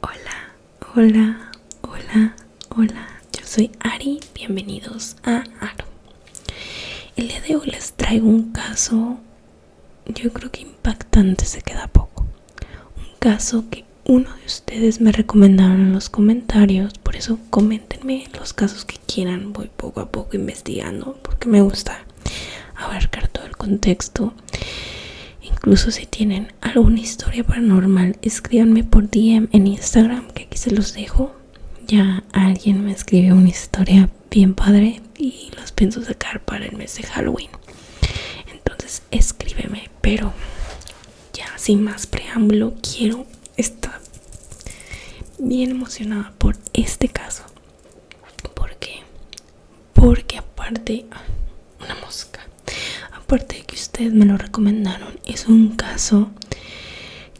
Hola, hola, hola, hola. Yo soy Ari, bienvenidos a Aro. El día de hoy les traigo un caso, yo creo que impactante, se queda poco. Un caso que uno de ustedes me recomendaron en los comentarios, por eso coméntenme los casos que quieran. Voy poco a poco investigando porque me gusta abarcar todo el contexto. Incluso si tienen alguna historia paranormal, escríbanme por DM en Instagram, que aquí se los dejo. Ya alguien me escribió una historia bien padre y los pienso sacar para el mes de Halloween. Entonces escríbeme, pero ya sin más preámbulo, estar bien emocionada por este caso. ¿Por qué? Porque aparte, una mosca. Aparte de que ustedes me lo recomendaron, es un caso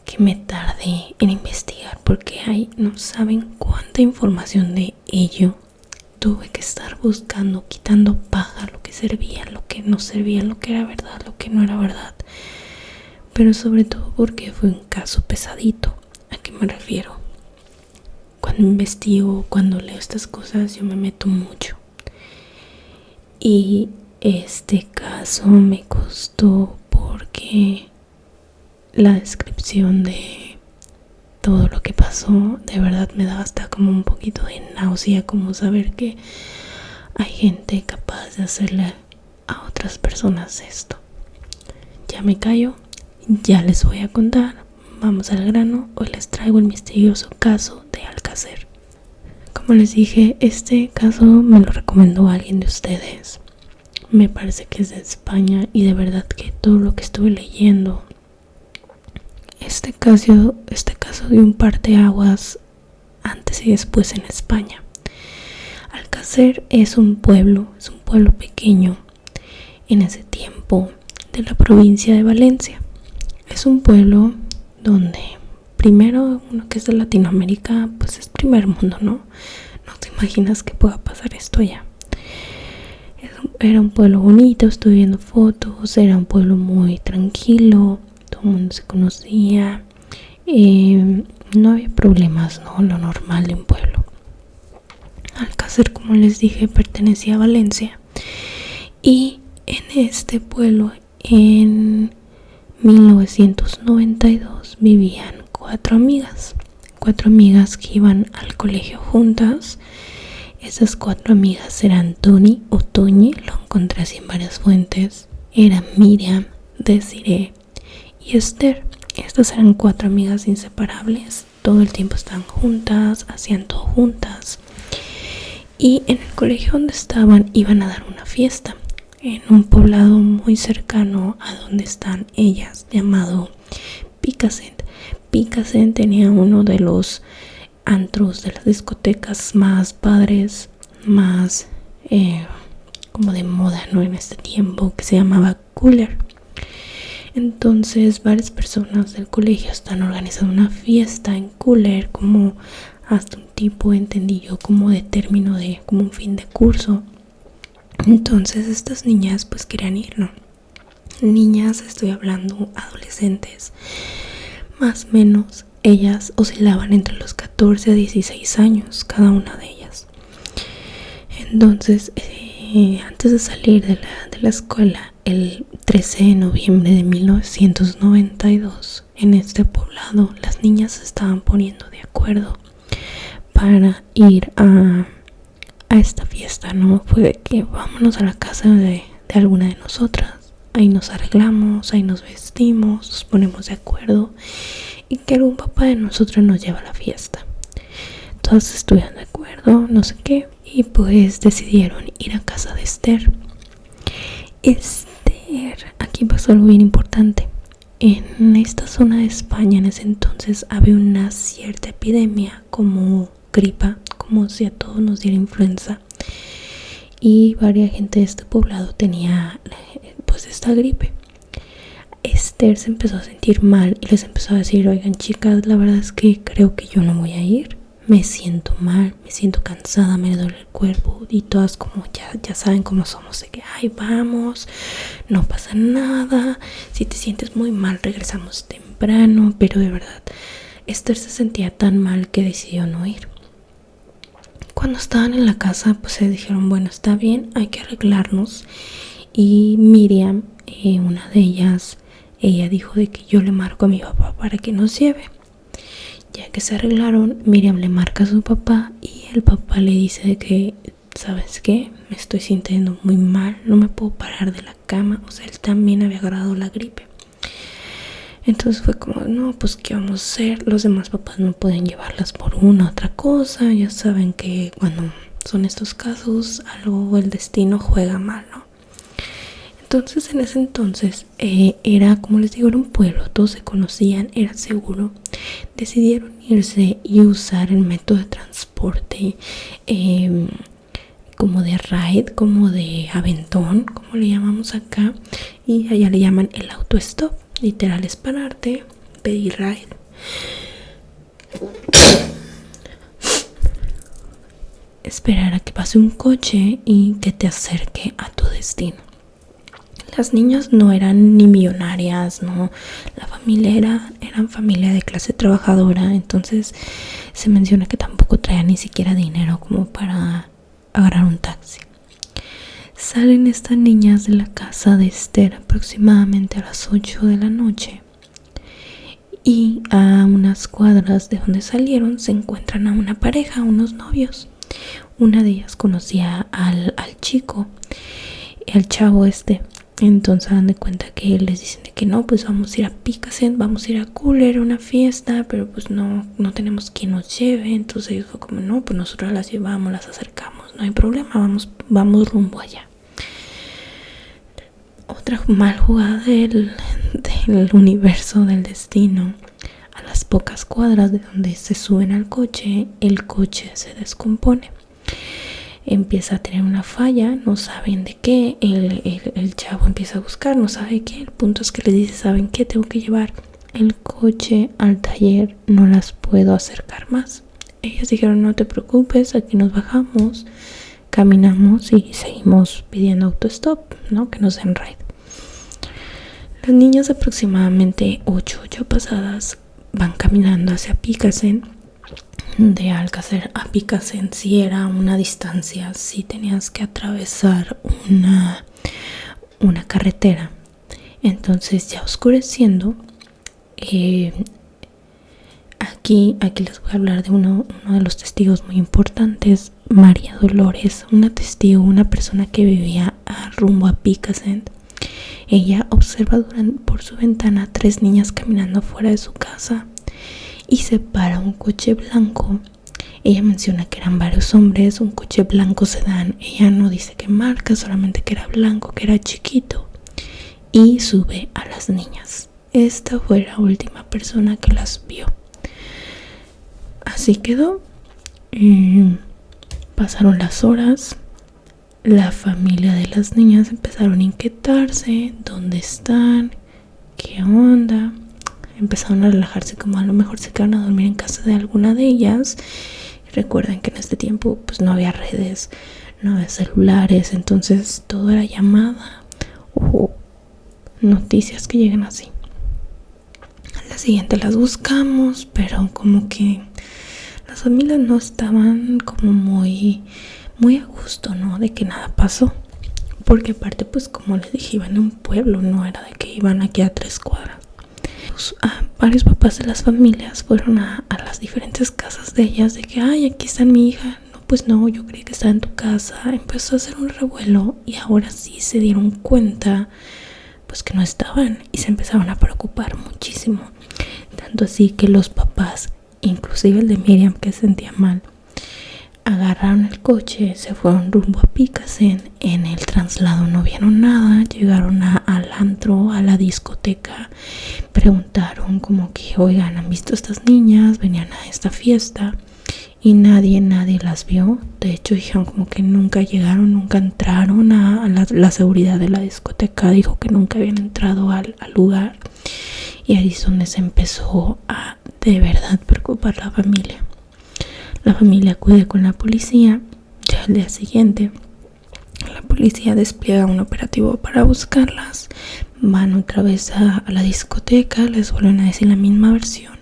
que me tardé en investigar porque no saben cuánta información de ello. Tuve que estar buscando, quitando paja, lo que servía, lo que no servía, lo que era verdad, lo que no era verdad. Pero sobre todo porque fue un caso pesadito. ¿A qué me refiero? Cuando investigo, cuando leo estas cosas, yo me meto mucho. Y este caso me costó porque la descripción de todo lo que pasó de verdad me daba hasta como un poquito de náusea, como saber que hay gente capaz de hacerle a otras personas esto. Ya me callo, ya les voy a contar. Vamos al grano. Hoy les traigo el misterioso caso de Alcácer. Como les dije, este caso me lo recomendó alguien de ustedes. Me parece que es de España y de verdad que todo lo que estuve leyendo, este caso dio un parteaguas antes y después en España. Alcácer es un pueblo pequeño en ese tiempo de la provincia de Valencia. Es un pueblo donde, primero, uno que es de Latinoamérica, pues es primer mundo, ¿no? No te imaginas que pueda pasar esto allá. Era un pueblo bonito, estuve viendo fotos, era un pueblo muy tranquilo, todo el mundo se conocía, no había problemas, ¿no? Lo normal de un pueblo. Alcácer, como les dije, pertenecía a Valencia, y en este pueblo, en 1992, vivían cuatro amigas que iban al colegio juntas. Esas cuatro amigas eran Toni o Toñi, lo encontré así en varias fuentes. Eran Miriam, Desiree y Esther. Estas eran cuatro amigas inseparables. Todo el tiempo estaban juntas, hacían todo juntas. Y en el colegio donde estaban iban a dar una fiesta en un poblado muy cercano a donde están ellas, llamado Picassent. Picassent tenía uno de los antros, de las discotecas más padres, más como de moda, ¿no? En este tiempo, que se llamaba Cooler. Entonces varias personas del colegio están organizando una fiesta en Cooler, como hasta un tipo, entendí yo, como de término de como un fin de curso. Entonces estas niñas pues querían ir, ¿no? Niñas, estoy hablando adolescentes, más o menos. Ellas oscilaban entre los 14 a 16 años, cada una de ellas. Entonces, antes de salir de la escuela, el 13 de noviembre de 1992, en este poblado, las niñas se estaban poniendo de acuerdo para ir a esta fiesta, ¿no? Fue de que vámonos a la casa de alguna de nosotras. Ahí nos arreglamos, ahí nos vestimos, nos ponemos de acuerdo y que algún papá de nosotros nos lleva a la fiesta. Todas estuvieron de acuerdo, no sé qué, y pues decidieron ir a casa de Esther. Aquí pasó algo bien importante. En esta zona de España en ese entonces había una cierta epidemia como gripa, como si a todos nos diera influenza, y varias gente de este poblado tenía pues esta gripe. Esther se empezó a sentir mal y les empezó a decir: oigan, chicas, la verdad es que creo que yo no voy a ir, me siento mal, me siento cansada, me duele el cuerpo. Y todas como ya saben cómo somos, de que ay, vamos, no pasa nada, si te sientes muy mal regresamos temprano. Pero de verdad Esther se sentía tan mal que decidió no ir. Cuando estaban en la casa, pues se dijeron, bueno, está bien, hay que arreglarnos. Y Miriam, una de ellas, ella dijo de que yo le marco a mi papá para que nos lleve. Ya que se arreglaron, Miriam le marca a su papá y el papá le dice de que, ¿sabes qué? Me estoy sintiendo muy mal, no me puedo parar de la cama. O sea, él también había agarrado la gripe. Entonces fue como, no, pues ¿qué vamos a hacer? Los demás papás no pueden llevarlas por una u otra cosa. Ya saben que cuando son estos casos, algo, el destino juega mal, ¿no? Entonces en ese entonces era, como les digo, era un pueblo, todos se conocían, era seguro. Decidieron irse y usar el método de transporte como de ride, como de aventón, como le llamamos acá, y allá le llaman el autostop. Literal es pararte, pedir ride. Esperar a que pase un coche y que te acerque a tu destino. Las niñas no eran ni millonarias, no. La familia eran familia de clase trabajadora, entonces se menciona que tampoco traían ni siquiera dinero como para agarrar un taxi. Salen estas niñas de la casa de Esther aproximadamente a las 8 de la noche y a unas cuadras de donde salieron se encuentran a una pareja, unos novios. Una de ellas conocía al chico, al chavo este. Entonces dan de cuenta que les dicen de que no, pues vamos a ir a Picasen, vamos a ir a Cooler, a una fiesta, pero pues no tenemos quien nos lleve. Entonces ellos fue como, no, pues nosotros las llevamos, las acercamos, no hay problema, vamos rumbo allá. Otra mal jugada del universo, del destino. A las pocas cuadras de donde se suben al coche, el coche se descompone. Empieza a tener una falla, no saben de qué. El chavo empieza a buscar, no sabe qué. El punto es que les dice, ¿saben qué? Tengo que llevar el coche al taller, no las puedo acercar más. Ellas dijeron, no te preocupes, aquí nos bajamos, caminamos y seguimos pidiendo autostop, ¿no? Que nos den ride. Las niñas aproximadamente 8 pasadas van caminando hacia Picasen. De Alcácer a Picasen sí era una distancia, sí tenías que atravesar una carretera. Entonces ya oscureciendo, aquí les voy a hablar de uno de los testigos muy importantes, María Dolores, una testigo, una persona que vivía rumbo a Picasen. Ella observa por su ventana 3 niñas caminando fuera de su casa y se para un coche blanco. Ella menciona que eran varios hombres, un coche blanco sedán. Ella no dice qué marca, solamente que era blanco, que era chiquito, y sube a las niñas. Esta fue la última persona que las vio. Así quedó. Pasaron las horas. La familia de las niñas empezaron a inquietarse. ¿Dónde están? ¿Qué onda? Empezaron a relajarse, como a lo mejor se quedaron a dormir en casa de alguna de ellas. Recuerden que en este tiempo pues no había redes, no había celulares, entonces todo era llamada o noticias que llegan así. A la siguiente las buscamos, pero como que las familias no estaban como muy a gusto, ¿no? De que nada pasó. Porque aparte, pues como les dije, iban a un pueblo, no era de que iban aquí a 3 cuadras. Varios papás de las familias fueron a las diferentes casas de ellas, de que, ay, aquí está mi hija. No, pues no, yo creí que estaba en tu casa. Empezó a hacer un revuelo y ahora sí se dieron cuenta pues que no estaban y se empezaron a preocupar muchísimo. Tanto así que los papás, inclusive el de Miriam, que se sentía mal, agarraron el coche, se fueron rumbo a Picasen. En el traslado no vieron nada, llegaron al antro, a la discoteca, preguntaron como que, oigan, ¿han visto estas niñas? Venían a esta fiesta y nadie las vio. De hecho dijeron como que nunca llegaron, nunca entraron a la seguridad de la discoteca, dijo que nunca habían entrado al lugar. Y ahí es donde se empezó a de verdad preocupar la familia. La familia acude con la policía. Ya al día siguiente la policía despliega un operativo para buscarlas. Van otra vez a la discoteca, les vuelven a decir la misma versión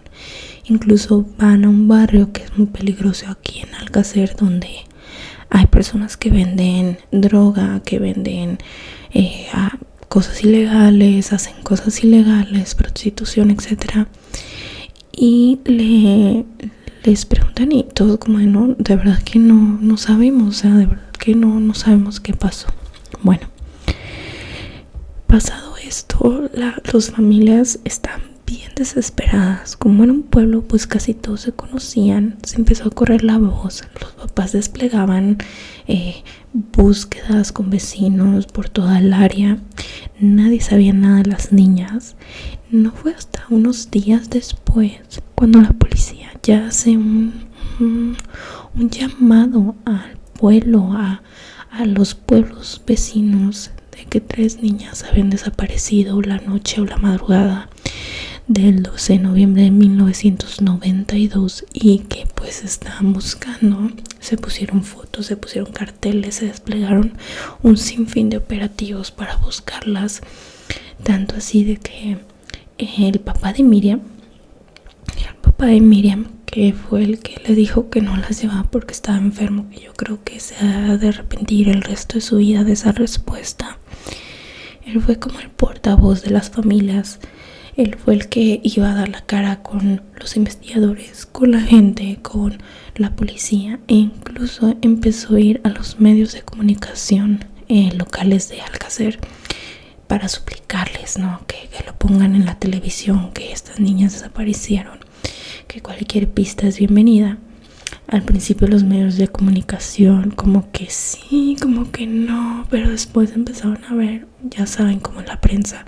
Incluso van a un barrio que es muy peligroso aquí en Alcácer, donde hay personas que venden droga, que venden cosas ilegales, hacen cosas ilegales, prostitución, etcétera. Y les preguntan y todo como no, de verdad que no sabemos, o sea, de verdad que no sabemos qué pasó. Bueno, pasado esto, las familias están bien desesperadas. Como era un pueblo, pues casi todos se conocían. Se empezó a correr la voz. Los papás desplegaban búsquedas con vecinos por toda el área. Nadie sabía nada de las niñas. No fue hasta unos días después cuando la policía ya hace un llamado al pueblo, a los pueblos vecinos, de que 3 niñas habían desaparecido la noche o la madrugada del 12 de noviembre de 1992 y que pues estaban buscando. Se pusieron fotos, se pusieron carteles, se desplegaron un sinfín de operativos para buscarlas, tanto así de que el papá de Miriam, que fue el que le dijo que no las llevaba porque estaba enfermo, que yo creo que se ha de arrepentir el resto de su vida de esa respuesta. Él fue como el portavoz de las familias. Él fue el que iba a dar la cara con los investigadores, con la gente, con la policía, e incluso empezó a ir a los medios de comunicación locales de Alcácer para suplicarles, ¿no? Que lo pongan en la televisión, que estas niñas desaparecieron, que cualquier pista es bienvenida. Al principio los medios de comunicación como que sí, como que no, pero después empezaron a ver, ya saben, como la prensa,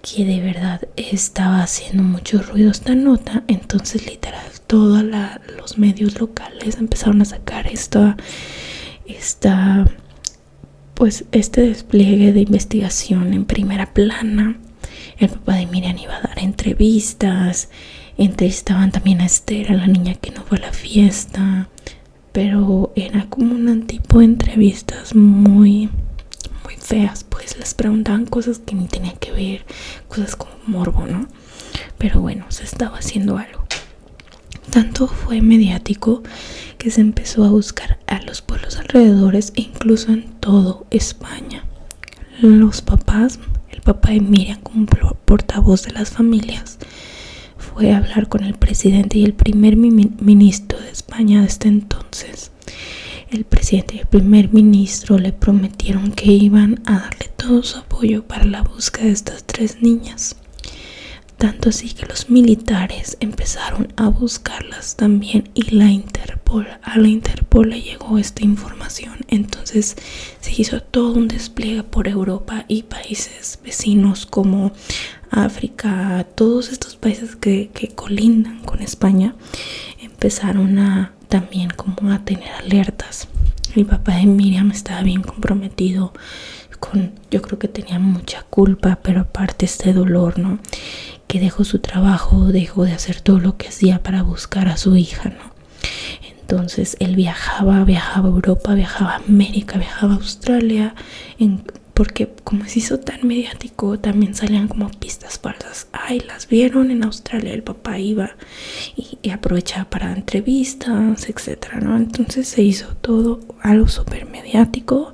que de verdad estaba haciendo mucho ruido esta nota. Entonces literal todos los medios locales empezaron a sacar este despliegue de investigación en primera plana. El papá de Miriam iba a dar entrevistas. Entrevistaban también a Esther, a la niña que no fue a la fiesta, pero era como un tipo de entrevistas muy feas, pues les preguntaban cosas que ni tenían que ver, cosas como morbo, ¿no? Pero bueno, se estaba haciendo algo. Tanto fue mediático que se empezó a buscar a los pueblos alrededores e incluso en todo España. Los papás, el papá de Miriam como portavoz de las familias, fue a hablar con el presidente y el primer ministro de España desde entonces. El presidente y el primer ministro le prometieron que iban a darle todo su apoyo para la búsqueda de estas 3 niñas. Tanto así que los militares empezaron a buscarlas también y a la Interpol le llegó esta información. Entonces se hizo todo un despliegue por Europa y países vecinos como África. Todos estos países que colindan con España empezaron también como a tener alertas. El papá de Miriam estaba bien comprometido yo creo que tenía mucha culpa, pero aparte este dolor, ¿no? Que dejó su trabajo, dejó de hacer todo lo que hacía para buscar a su hija, ¿no? Entonces él viajaba a Europa, viajaba a América, viajaba a Australia, porque como se hizo tan mediático, también salían como pistas falsas. Ay, las vieron en Australia, el papá iba y aprovechaba para entrevistas, etcétera, ¿no? Entonces se hizo todo algo súper mediático.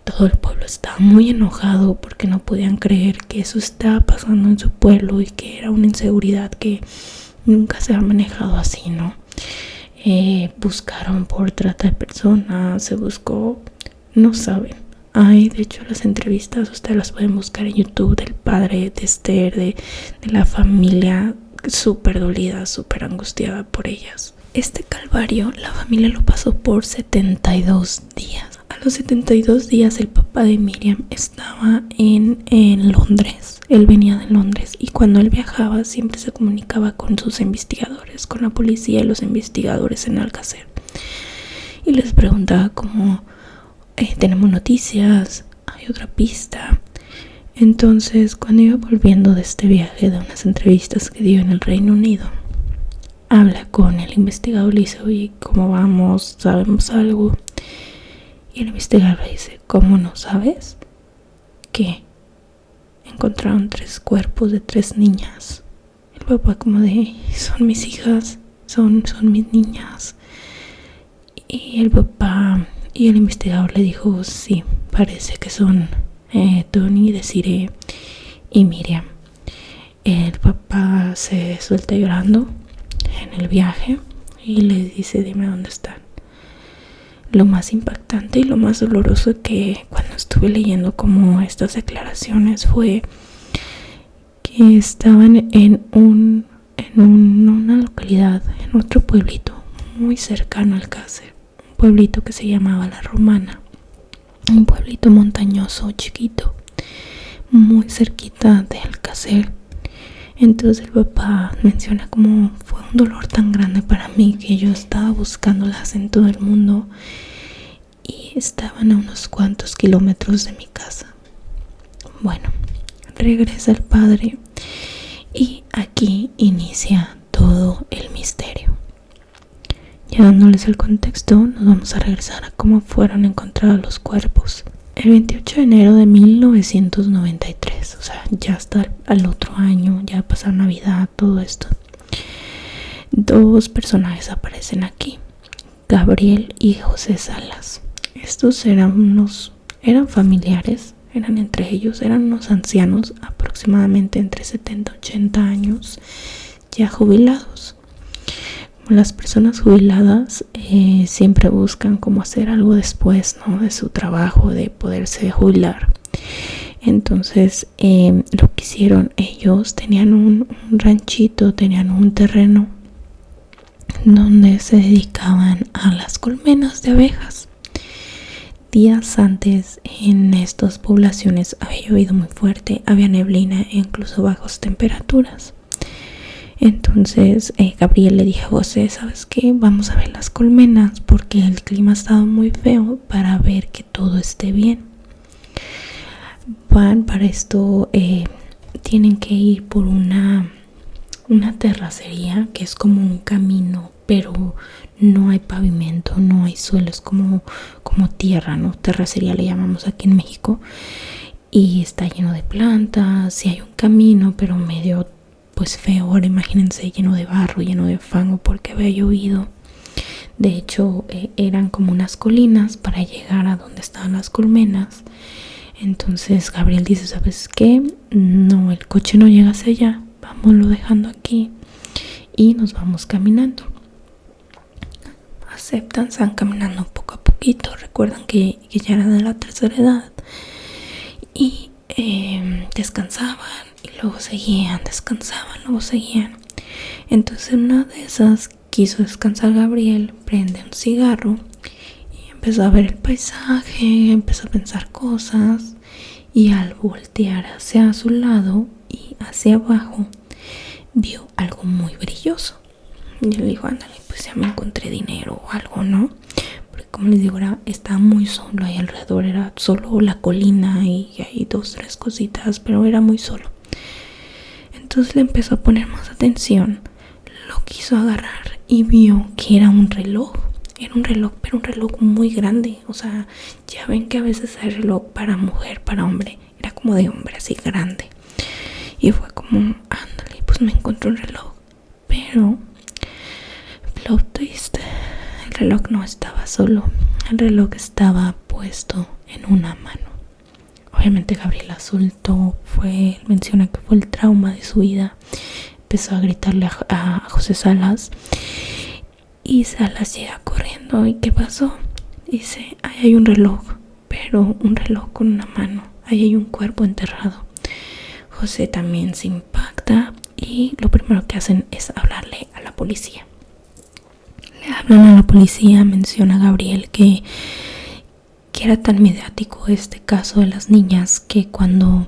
Todo el pueblo estaba muy enojado porque no podían creer que eso estaba pasando en su pueblo y que era una inseguridad que nunca se ha manejado así, ¿no? Buscaron por trata de personas, se buscó, no saben. Hay, de hecho, las entrevistas, ustedes las pueden buscar en YouTube, del padre de Esther, de la familia, súper dolida, súper angustiada por ellas. Este calvario, la familia lo pasó por 72 días. A los 72 días el papá de Miriam estaba en Londres. Él venía de Londres y cuando él viajaba siempre se comunicaba con sus investigadores, con la policía y los investigadores en Alcácer. Y les preguntaba como, tenemos noticias, hay otra pista. Entonces, cuando iba volviendo de este viaje, de unas entrevistas que dio en el Reino Unido, habla con el investigador y le dice, oye, ¿cómo vamos? ¿Sabemos algo? Y el investigador dice, ¿cómo no sabes? ¿Qué? Encontraron 3 cuerpos de 3 niñas. El papá como de, son mis hijas, son mis niñas. Y el papá y el investigador le dijo, sí, parece que son Tony, Desiree y Miriam. El papá se suelta llorando en el viaje y le dice, dime dónde están. Lo más impactante y lo más doloroso que cuando estuve leyendo como estas declaraciones fue que estaban en una localidad, en otro pueblito muy cercano al Alcácer, un pueblito que se llamaba La Romana, un pueblito montañoso chiquito, muy cerquita de Alcácer. Entonces el papá menciona como fue un dolor tan grande para mí que yo estaba buscándolas en todo el mundo y estaban a unos cuantos kilómetros de mi casa. Bueno, regresa el padre y aquí inicia todo el misterio. Ya dándoles el contexto, nos vamos a regresar a cómo fueron encontrados los cuerpos. El 28 de enero de 1993, o sea, ya está al otro año, ya pasó Navidad, todo esto. Dos personajes aparecen aquí, Gabriel y José Salas. Estos eran familiares, eran entre ellos, eran unos ancianos, aproximadamente entre 70 y 80 años, ya jubilados. Las personas jubiladas siempre buscan cómo hacer algo después, ¿no? De su trabajo, de poderse jubilar. Entonces, lo que hicieron ellos, tenían un ranchito, tenían un terreno donde se dedicaban a las colmenas de abejas. Días antes en estas poblaciones había llovido muy fuerte, había neblina e incluso bajas temperaturas. Entonces Gabriel le dijo a José, ¿sabes qué? Vamos a ver las colmenas porque el clima ha estado muy feo para ver que todo esté bien. Para esto tienen que ir por una terracería que es como un camino, pero no hay pavimento, no hay suelo, es como tierra, ¿no? Terracería le llamamos aquí en México. Y está lleno de plantas y hay un camino, pero medio pues feo. Ahora imagínense, lleno de barro, lleno de fango porque había llovido. De hecho eran como unas colinas para llegar a donde estaban las colmenas. Entonces Gabriel dice, ¿sabes qué? No, el coche no llega hacia allá, vámonos dejando aquí y nos vamos caminando. Aceptan, se van caminando poco a poquito. Recuerdan que ya eran de la tercera edad y descansaban y luego seguían, descansaban, luego seguían. Entonces en una de esas quiso descansar Gabriel, prende un cigarro y empezó a ver el paisaje, empezó a pensar cosas y al voltear hacia su lado y hacia abajo vio algo muy brilloso. Yo le digo, ándale, pues ya me encontré dinero o algo, ¿no? Porque como les digo, estaba muy solo ahí alrededor, era solo la colina y hay 2-3 cositas, pero era muy solo. Entonces le empezó a poner más atención, lo quiso agarrar y vio que era un reloj. Era un reloj, pero un reloj muy grande. O sea, ya ven que a veces hay reloj para mujer, para hombre. Era como de hombre, así grande. Y fue como, ándale, pues me encontré un reloj. Pero, plot twist, el reloj no estaba solo. El reloj estaba puesto en una mano. Obviamente Gabriela soltó, menciona que fue el trauma de su vida. Empezó a gritarle a José Salas. Y Salas llega corriendo. ¿Y qué pasó? Dice, ahí hay un reloj, pero un reloj con una mano. Ahí hay un cuerpo enterrado. José también se impacta y lo primero que hacen es hablarle a la policía. Le hablan a la policía, menciona Gabriel que era tan mediático este caso de las niñas que cuando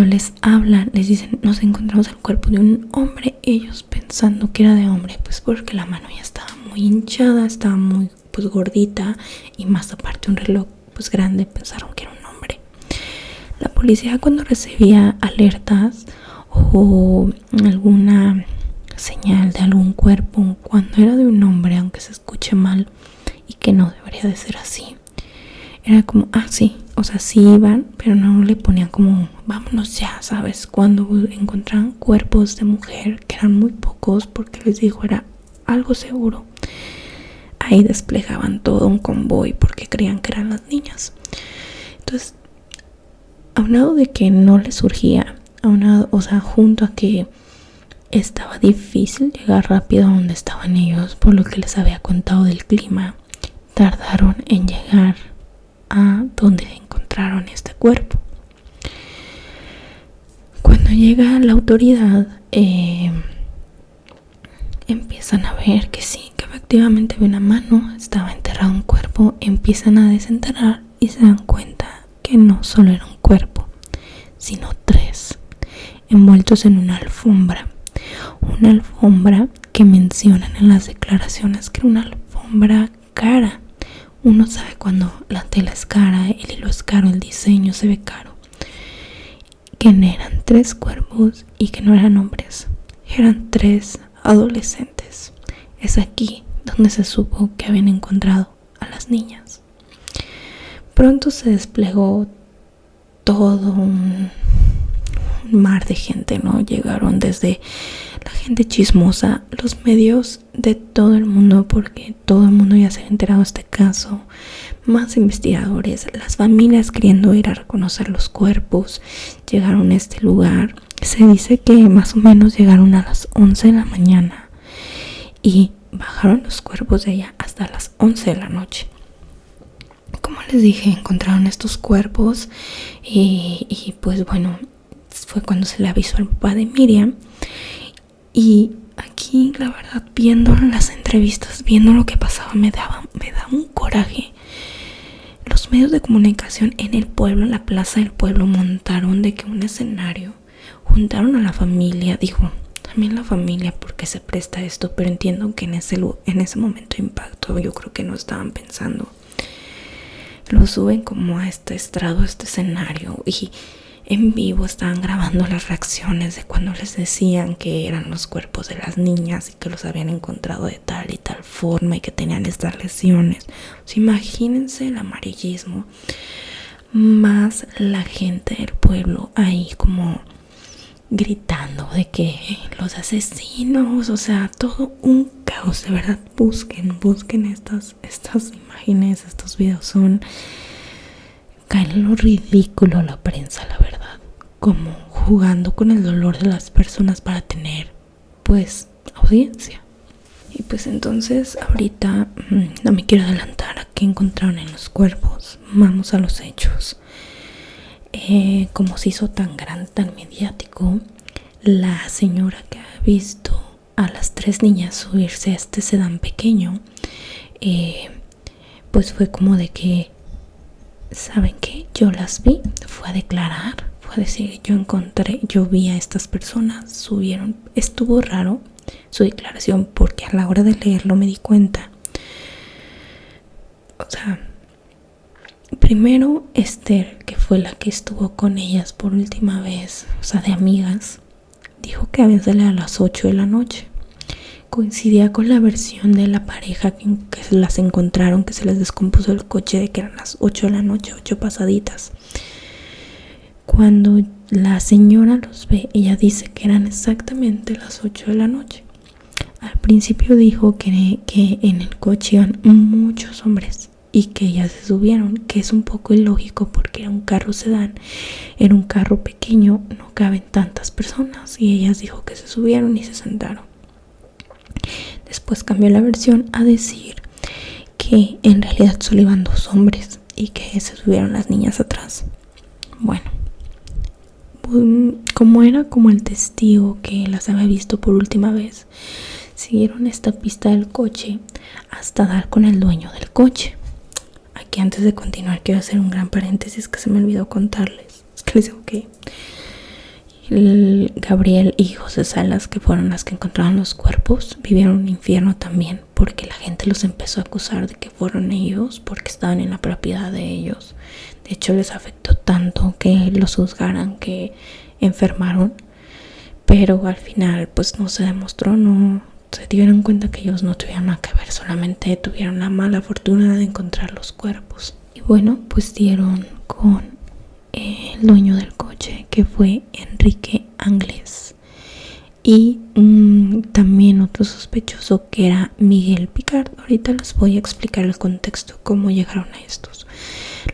les hablan, les dicen, nos encontramos el cuerpo de un hombre, ellos pensando que era de hombre, pues porque la mano ya estaba muy hinchada, estaba muy pues gordita y más aparte un reloj pues grande, pensaron que era un hombre. La policía cuando recibía alertas o alguna señal de algún cuerpo, cuando era de un hombre, aunque se escuche mal y que no debería de ser así, era como, sí, o sea, sí iban, pero no le ponían como, vámonos ya, ¿sabes? Cuando encontraban cuerpos de mujer, que eran muy pocos, porque les digo, era algo seguro, ahí desplegaban todo un convoy porque creían que eran las niñas. Entonces, aunado de que no les surgía, o sea, junto a que estaba difícil llegar rápido a donde estaban ellos, por lo que les había contado del clima, tardaron en llegar a donde encontraron este cuerpo. Cuando llega la autoridad, empiezan a ver que sí, que efectivamente había una mano, estaba enterrado un cuerpo, empiezan a desenterrar y se dan cuenta que no solo era un cuerpo, sino 3, envueltos en una alfombra que mencionan en las declaraciones que era una alfombra cara. Uno sabe cuando la tela es cara, el hilo es caro, el diseño se ve caro. Que eran 3 cuerpos y que no eran hombres, eran 3 adolescentes. Es aquí donde se supo que habían encontrado a las niñas. Pronto se desplegó todo un mar de gente, ¿no? Llegaron desde la gente chismosa, los medios de todo el mundo, porque todo el mundo ya se había enterado de este caso, más investigadores, las familias queriendo ir a reconocer los cuerpos, llegaron a este lugar. Se dice que más o menos llegaron a las 11 de la mañana y bajaron los cuerpos de ella hasta las 11 de la noche. Como les dije, encontraron estos cuerpos y pues bueno, fue cuando se le avisó al papá de Miriam. Y aquí, la verdad, viendo las entrevistas, viendo lo que pasaba, me daba un coraje. Los medios de comunicación en el pueblo, en la plaza del pueblo, montaron de que un escenario, juntaron a la familia, digo, también la familia porque se presta esto, pero entiendo que en ese momento de impacto yo creo que no estaban pensando. Lo suben como a este estrado, a este escenario, y en vivo estaban grabando las reacciones de cuando les decían que eran los cuerpos de las niñas y que los habían encontrado de tal y tal forma y que tenían estas lesiones. O sea, imagínense el amarillismo, más la gente del pueblo ahí como gritando de que los asesinos, o sea, todo un caos. De verdad, busquen estas imágenes, estos videos. Caen en lo ridículo la prensa, la verdad, como jugando con el dolor de las personas para tener, pues, audiencia. Y pues entonces ahorita no me quiero adelantar a qué encontraron en los cuerpos. Vamos a los hechos. Como se hizo tan grande, tan mediático, la señora que ha visto a las 3 niñas subirse a este sedán pequeño, pues fue como de que, ¿saben qué? Yo las vi, fue a declarar, fue a decir, yo vi a estas personas, subieron. Estuvo raro su declaración porque a la hora de leerlo me di cuenta. O sea, primero Esther, que fue la que estuvo con ellas por última vez, o sea, de amigas, dijo que habían salido a las 8 de la noche. Coincidía con la versión de la pareja que las encontraron, que se les descompuso el coche, de que eran las 8 de la noche, 8 pasaditas. Cuando la señora los ve, ella dice que eran exactamente las 8 de la noche. Al principio dijo que en el coche iban muchos hombres y que ellas se subieron, que es un poco ilógico porque era un carro sedán, era un carro pequeño, no caben tantas personas, y ellas dijo que se subieron y se sentaron. Después cambió la versión a decir que en realidad solo iban 2 hombres y que se subieron las niñas atrás. Bueno, como era como el testigo que las había visto por última vez, siguieron esta pista del coche hasta dar con el dueño del coche. Aquí, antes de continuar, quiero hacer un gran paréntesis que se me olvidó contarles. Es que les digo que Gabriel y José Salas, que fueron las que encontraron los cuerpos, vivieron un infierno también, porque la gente los empezó a acusar de que fueron ellos porque estaban en la propiedad de ellos. De hecho, les afectó tanto que los juzgaran, que enfermaron, pero al final pues no se demostró, no se dieron cuenta que ellos no tuvieron nada que ver, solamente tuvieron la mala fortuna de encontrar los cuerpos. Y Y bueno, pues dieron con el dueño del coche, que fue Enrique Anglés, y también otro sospechoso, que era Miguel Picard. Ahorita les voy a explicar el contexto, cómo llegaron a estos.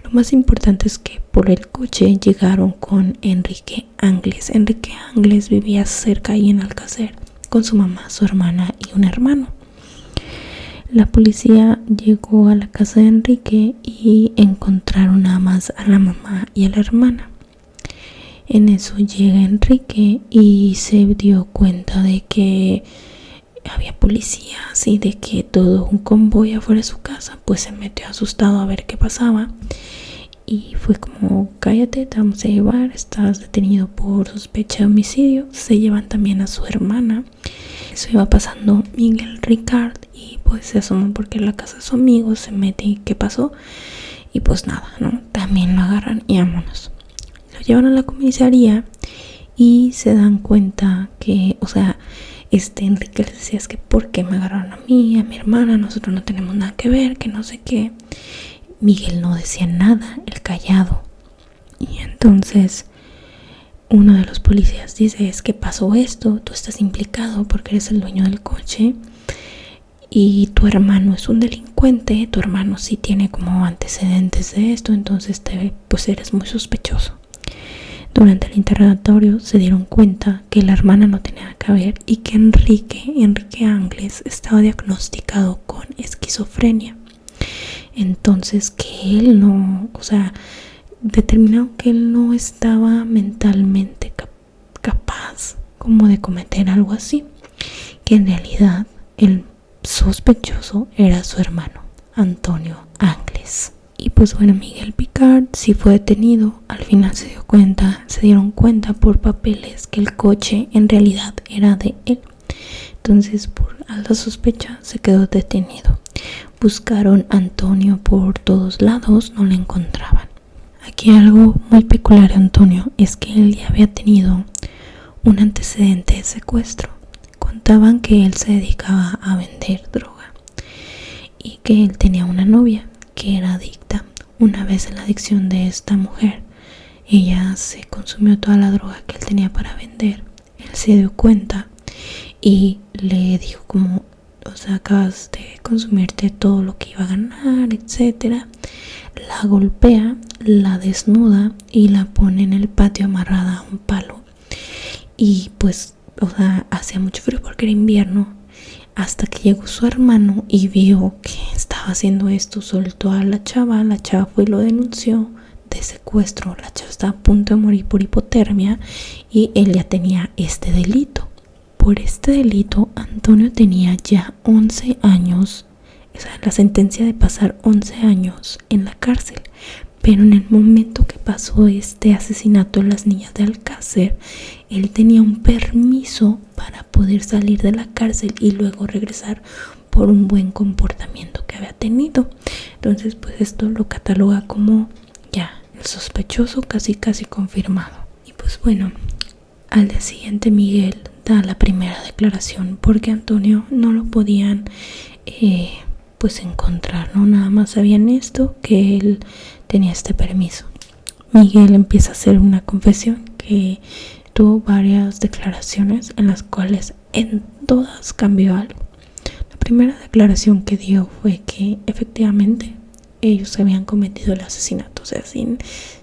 Lo más importante es que por el coche llegaron con Enrique Anglés. Enrique Anglés vivía cerca ahí en Alcácer con su mamá, su hermana y un hermano. La policía llegó a la casa de Enrique y encontraron nada más a la mamá y a la hermana. En eso llega Enrique y se dio cuenta de que había policías y de que todo un convoy afuera de su casa. Pues se metió asustado a ver qué pasaba y fue como: cállate, te vamos a llevar, estás detenido por sospecha de homicidio. Se llevan también a su hermana. Eso iba pasando Miguel Ricard y pues se asomó porque en la casa de su amigo, se mete y ¿qué pasó? Y pues nada, ¿no? También lo agarran y vámonos. Lo llevan a la comisaría y se dan cuenta que, Enrique les decía: es que ¿por qué me agarraron a mí, a mi hermana? Nosotros no tenemos nada que ver, que no sé qué. Miguel no decía nada, el callado. Y entonces uno de los policías dice: es que pasó esto, tú estás implicado porque eres el dueño del coche y tu hermano es un delincuente, tu hermano sí tiene como antecedentes de esto, entonces pues eres muy sospechoso. Durante el interrogatorio se dieron cuenta que la hermana no tenía nada que ver y que Enrique Anglés estaba diagnosticado con esquizofrenia. Entonces que él no, determinaron que él no estaba mentalmente capaz como de cometer algo así, que en realidad el sospechoso era su hermano, Antonio Anglés. Y pues bueno, Miguel Picard sí fue detenido. Al final se dieron cuenta por papeles que el coche en realidad era de él. Entonces, por alta sospecha, se quedó detenido. Buscaron a Antonio por todos lados, no le encontraban. Aquí algo muy peculiar de Antonio es que él ya había tenido un antecedente de secuestro. Contaban que él se dedicaba a vender droga y que él tenía una novia que era adicta. Una vez en la adicción de esta mujer, ella se consumió toda la droga que él tenía para vender. Él se dio cuenta y le dijo como: acabas de consumirte todo lo que iba a ganar, etcétera. La golpea, la desnuda y la pone en el patio amarrada a un palo. Y pues, hacía mucho frío porque era invierno. Hasta que llegó su hermano y vio que estaba haciendo esto, soltó a la chava fue y lo denunció de secuestro. La chava estaba a punto de morir por hipotermia y él ya tenía este delito. Por este delito, Antonio tenía ya 11 años, la sentencia de pasar 11 años en la cárcel. Pero en el momento que pasó este asesinato de las niñas de Alcácer, él tenía un permiso para poder salir de la cárcel y luego regresar por un buen comportamiento que había tenido. Entonces, pues esto lo cataloga como ya el sospechoso casi confirmado. Y pues bueno, al día siguiente Miguel da la primera declaración porque Antonio no lo podían pues encontrar, ¿no? Nada más sabían esto, que él tenía este permiso. Miguel empieza a hacer una confesión que tuvo varias declaraciones en las cuales en todas cambió algo. La primera declaración que dio fue que efectivamente ellos habían cometido el asesinato,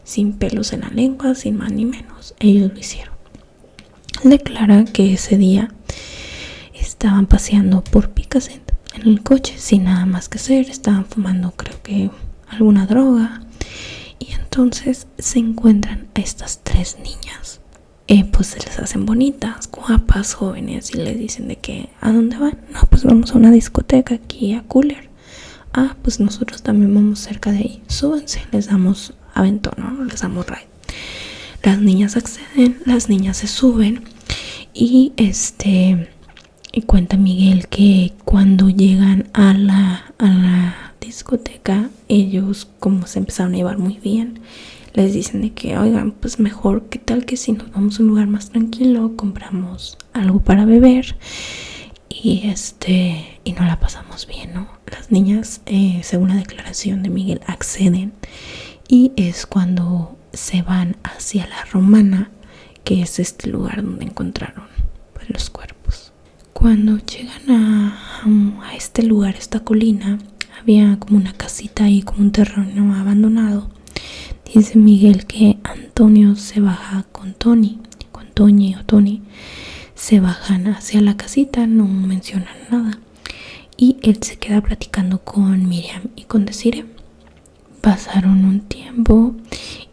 sin pelos en la lengua, sin más ni menos, ellos lo hicieron. Declara que ese día estaban paseando por Picassent en el coche sin nada más que hacer, estaban fumando creo que alguna droga y entonces se encuentran a estas 3 niñas. Pues se les hacen bonitas, guapas, jóvenes y les dicen de que ¿a dónde van? No, pues vamos a una discoteca aquí a Cooler. Pues nosotros también vamos cerca de ahí, súbanse, les damos aventón, ¿no? Les damos ride. Las niñas acceden, las niñas se suben y y cuenta Miguel que cuando llegan a la discoteca, ellos como se empezaron a llevar muy bien, les dicen de que oigan, pues mejor que tal que si nos vamos a un lugar más tranquilo, compramos algo para beber y no la pasamos bien, ¿no? Las niñas, según la declaración de Miguel, acceden y es cuando se van hacia la Romana, que es este lugar donde encontraron pues, los cuerpos. Cuando llegan a este lugar, esta colina, había como una casita ahí, como un terreno abandonado. Dice Miguel que Antonio se baja con Tony, se bajan hacia la casita, no mencionan nada. Y él se queda platicando con Miriam y con Desiree. Pasaron un tiempo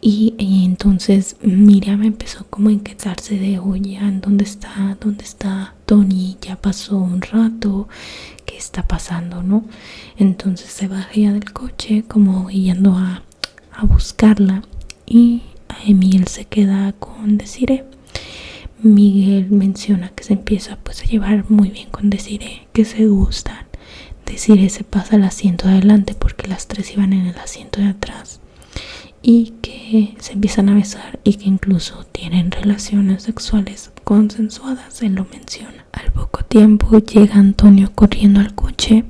y entonces Miriam empezó como a inquietarse de, oye, ¿dónde está Tony? Ya pasó un rato, ¿qué está pasando, no? Entonces se baja ya del coche como yendo a buscarla y Miguel se queda con Desiree. Miguel menciona que se empieza pues a llevar muy bien con Desiree, que se gustan. Desiree se pasa al asiento de adelante porque las tres iban en el asiento de atrás y que se empiezan a besar y que incluso tienen relaciones sexuales consensuadas, él lo menciona. Al poco tiempo llega Antonio corriendo al coche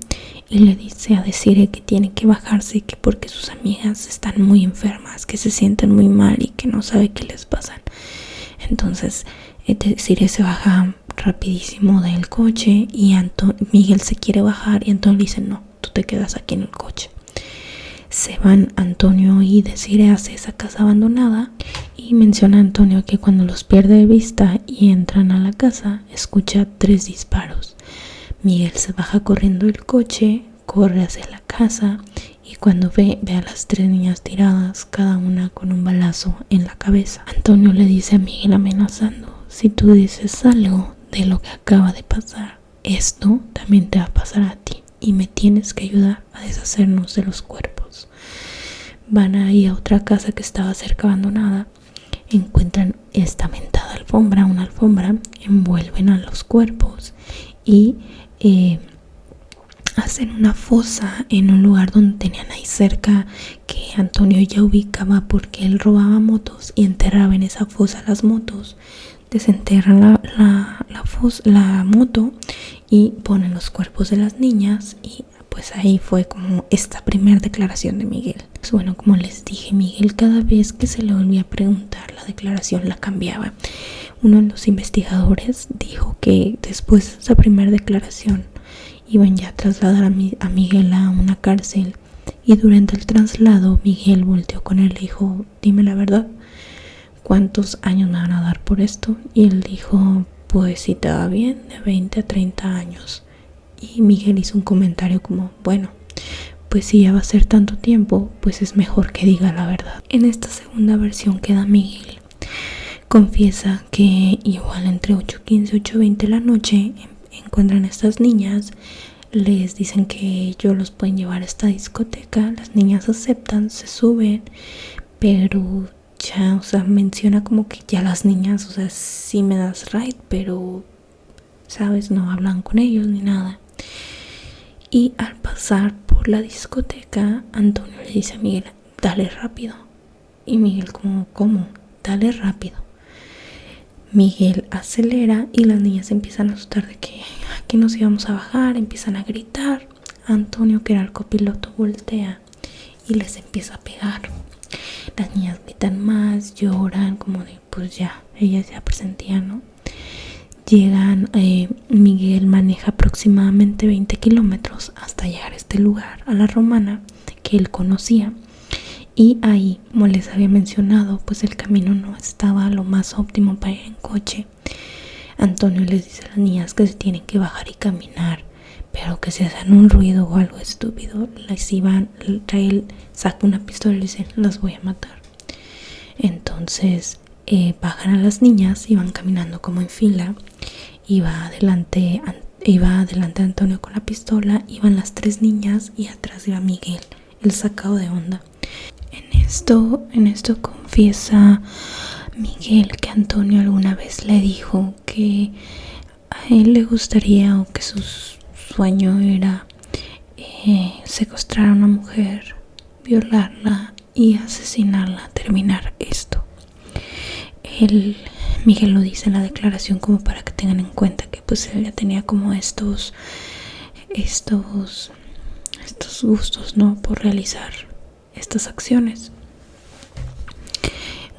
y le dice a Desiree que tiene que bajarse, que porque sus amigas están muy enfermas, que se sienten muy mal y que no sabe qué les pasa. Entonces Desiree se baja rapidísimo del coche y Miguel se quiere bajar y Antonio le dice, no, tú te quedas aquí en el coche. Se van Antonio y Desiree hacia esa casa abandonada y menciona a Antonio que cuando los pierde de vista y entran a la casa, escucha 3 disparos. Miguel se baja corriendo del coche, corre hacia la casa y cuando ve a las 3 niñas tiradas, cada una con un balazo en la cabeza. Antonio le dice a Miguel amenazando, si tú dices algo de lo que acaba de pasar, esto también te va a pasar a ti y me tienes que ayudar a deshacernos de los cuerpos. Van ahí a otra casa que estaba cerca abandonada, encuentran esta mentada alfombra, una alfombra, envuelven a los cuerpos y hacen una fosa en un lugar donde tenían ahí cerca, que Antonio ya ubicaba porque él robaba motos y enterraba en esa fosa las motos. Desenterran la moto y ponen los cuerpos de las niñas y pues ahí fue como esta primera declaración de Miguel. Pues bueno, como les dije, Miguel cada vez que se le volvía a preguntar la declaración la cambiaba. Uno de los investigadores dijo que después de esa primera declaración iban ya a trasladar a Miguel a una cárcel y durante el traslado Miguel volteó con él y le dijo, dime la verdad, ¿cuántos años me van a dar por esto? Y él dijo, pues si te va bien, de 20 a 30 años. Y Miguel hizo un comentario como, bueno, pues si ya va a ser tanto tiempo, pues es mejor que diga la verdad. En esta segunda versión que da Miguel, confiesa que igual entre 8:15 y 8:20 de la noche encuentran a estas niñas, les dicen que ellos los pueden llevar a esta discoteca, las niñas aceptan, se suben, pero ya, o sea, menciona como que ya las niñas, o sea, sí me das ride, pero, ¿sabes? No hablan con ellos ni nada. Y al pasar por la discoteca, Antonio le dice a Miguel, dale rápido. Y Miguel como, ¿cómo? Dale rápido. Miguel acelera y las niñas empiezan a asustar de que aquí nos íbamos a bajar, empiezan a gritar. Antonio, que era el copiloto, voltea y les empieza a pegar. Las niñas gritan más, lloran, como de pues ya, ellas ya presentían, ¿no? Llegan, Miguel maneja aproximadamente 20 kilómetros hasta llegar a este lugar, a la Romana, que él conocía. Y ahí, como les había mencionado, pues el camino no estaba lo más óptimo para ir en coche. Antonio les dice a las niñas que se tienen que bajar y caminar, pero que si hacen un ruido o algo estúpido, él saca una pistola y le dice, las voy a matar. Entonces bajan a las niñas y van caminando como en fila. Iba adelante Antonio con la pistola, iban las 3 niñas y atrás iba Miguel, el sacado de onda. En esto confiesa Miguel que Antonio alguna vez le dijo que a él le gustaría, o que su sueño era secuestrar a una mujer, violarla y asesinarla, terminar esto. Miguel lo dice en la declaración como para que tengan en cuenta que pues él ya tenía como estos gustos, ¿no? Por realizar estas acciones.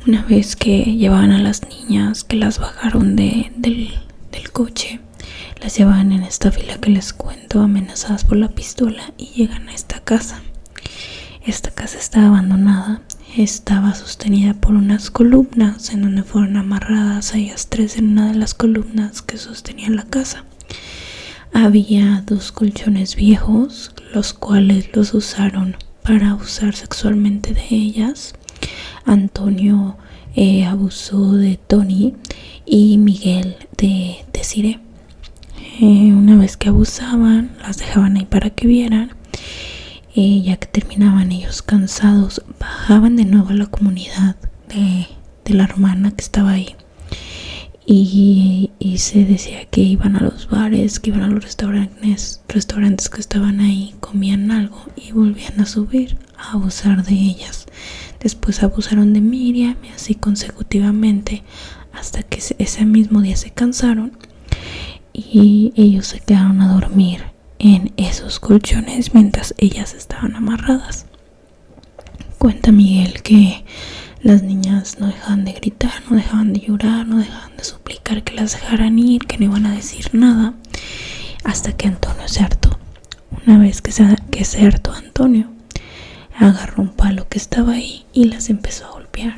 Una vez que llevaban a las niñas, que las bajaron del coche, las llevaban en esta fila que les cuento, amenazadas por la pistola, y llegan a esta casa. Esta casa estaba abandonada, estaba sostenida por unas columnas en donde fueron amarradas a ellas 3 en una de las columnas que sostenían la casa. Había 2 colchones viejos, los cuales los usaron para abusar sexualmente de ellas. Antonio abusó de Tony y Miguel de Desiree. Una vez que abusaban, las dejaban ahí para que vieran. Ya que terminaban ellos cansados, bajaban de nuevo a la comunidad de la hermana que estaba ahí. Y se decía que iban a los bares, que iban a los restaurantes que estaban ahí, comían algo y volvían a subir a abusar de ellas. Después abusaron de Miriam y así consecutivamente hasta que ese mismo día se cansaron y ellos se quedaron a dormir en esos colchones mientras ellas estaban amarradas. Cuenta Miguel que las niñas no dejaban de gritar, no dejaban de llorar, no dejaban de suplicar que las dejaran ir, que no iban a decir nada, hasta que Antonio se hartó. Una vez que se hartó Antonio, agarró un palo que estaba ahí y las empezó a golpear.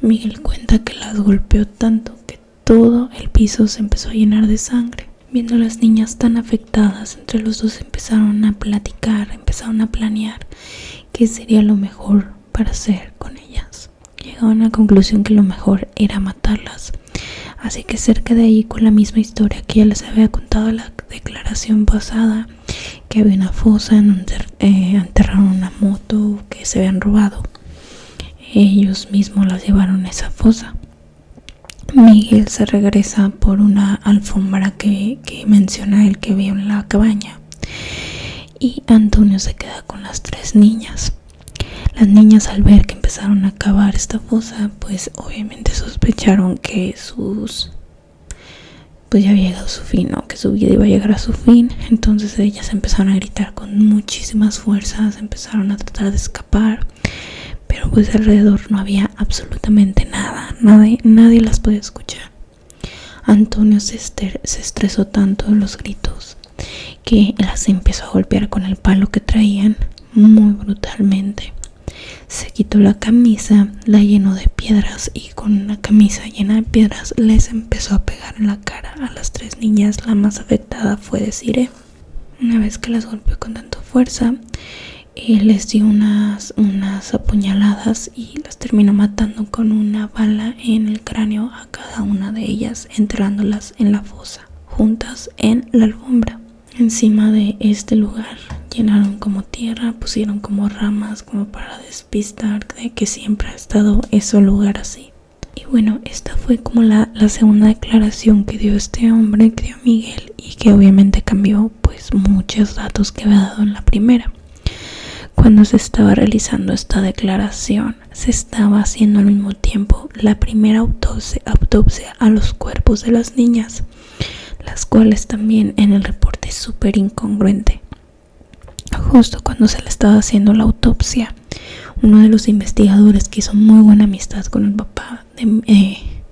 Miguel cuenta que las golpeó tanto que todo el piso se empezó a llenar de sangre. Viendo a las niñas tan afectadas, entre los dos empezaron a platicar, empezaron a planear qué sería lo mejor para hacer con ellas. Llegaron a la conclusión que lo mejor era matarlas. Así que cerca de ahí, con la misma historia que ya les había contado en la declaración pasada, que había una fosa en donde enterraron una moto que se habían robado, ellos mismos las llevaron a esa fosa. Miguel se regresa por una alfombra que menciona él que vio en la cabaña, y Antonio se queda con las 3 niñas. Las niñas, al ver que empezaron a cavar esta fosa, pues obviamente sospecharon que pues ya había llegado a su fin, ¿no? Que su vida iba a llegar a su fin. Entonces ellas empezaron a gritar con muchísimas fuerzas, empezaron a tratar de escapar, pero pues alrededor no había absolutamente nada, nadie las podía escuchar. Antonio se estresó tanto de los gritos que las empezó a golpear con el palo que traían muy brutalmente. Se quitó la camisa, la llenó de piedras y con una camisa llena de piedras les empezó a pegar en la cara a las 3 niñas. La más afectada fue Desiree. Una vez que las golpeó con tanta fuerza, les dio unas apuñaladas y las terminó matando con una bala en el cráneo a cada una de ellas, enterrándolas en la fosa, juntas en la alfombra. Encima de este lugar llenaron como tierra, pusieron como ramas como para despistar de que siempre ha estado ese lugar así. Y bueno, esta fue como la segunda declaración que dio este hombre, que dio Miguel, y que obviamente cambió pues muchos datos que había dado en la primera. Cuando se estaba realizando esta declaración, se estaba haciendo al mismo tiempo la primera autopsia a los cuerpos de las niñas, las cuales también en el reporte es súper incongruente. Justo cuando se le estaba haciendo la autopsia, uno de los investigadores que hizo muy buena amistad con el papá,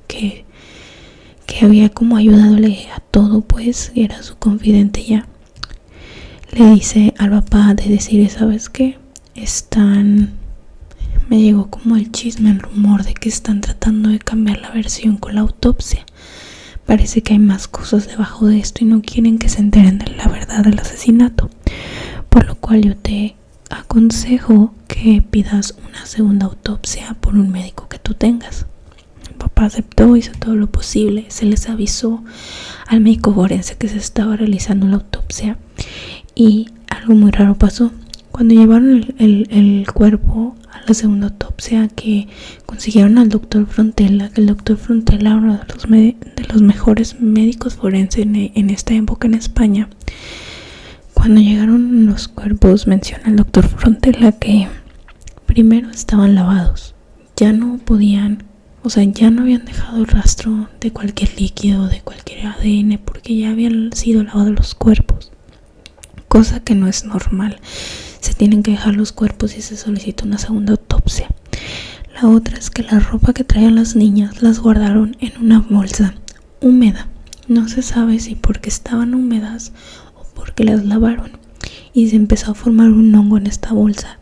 que había como ayudadole a todo, pues era su confidente ya, le dice al papá de decir, ¿sabes qué? Me llegó como el chisme, el rumor de que están tratando de cambiar la versión con la autopsia. Parece que hay más cosas debajo de esto y no quieren que se enteren de la verdad del asesinato. Por lo cual yo te aconsejo que pidas una segunda autopsia por un médico que tú tengas. El papá aceptó, hizo todo lo posible. Se les avisó al médico forense que se estaba realizando la autopsia y algo muy raro pasó. Cuando llevaron el cuerpo a la segunda autopsia, que consiguieron al doctor Frontela, que el doctor Frontela era uno de los mejores médicos forenses en esta época en España. Cuando llegaron los cuerpos, menciona el doctor Frontela que primero estaban lavados, ya no podían O sea, ya no habían dejado rastro de cualquier líquido, de cualquier ADN, porque ya habían sido lavados los cuerpos, cosa que no es normal. Se tienen que dejar los cuerpos y se solicita una segunda autopsia. La otra es que la ropa que traían las niñas las guardaron en una bolsa húmeda. No se sabe si porque estaban húmedas o porque las lavaron, y se empezó a formar un hongo en esta bolsa,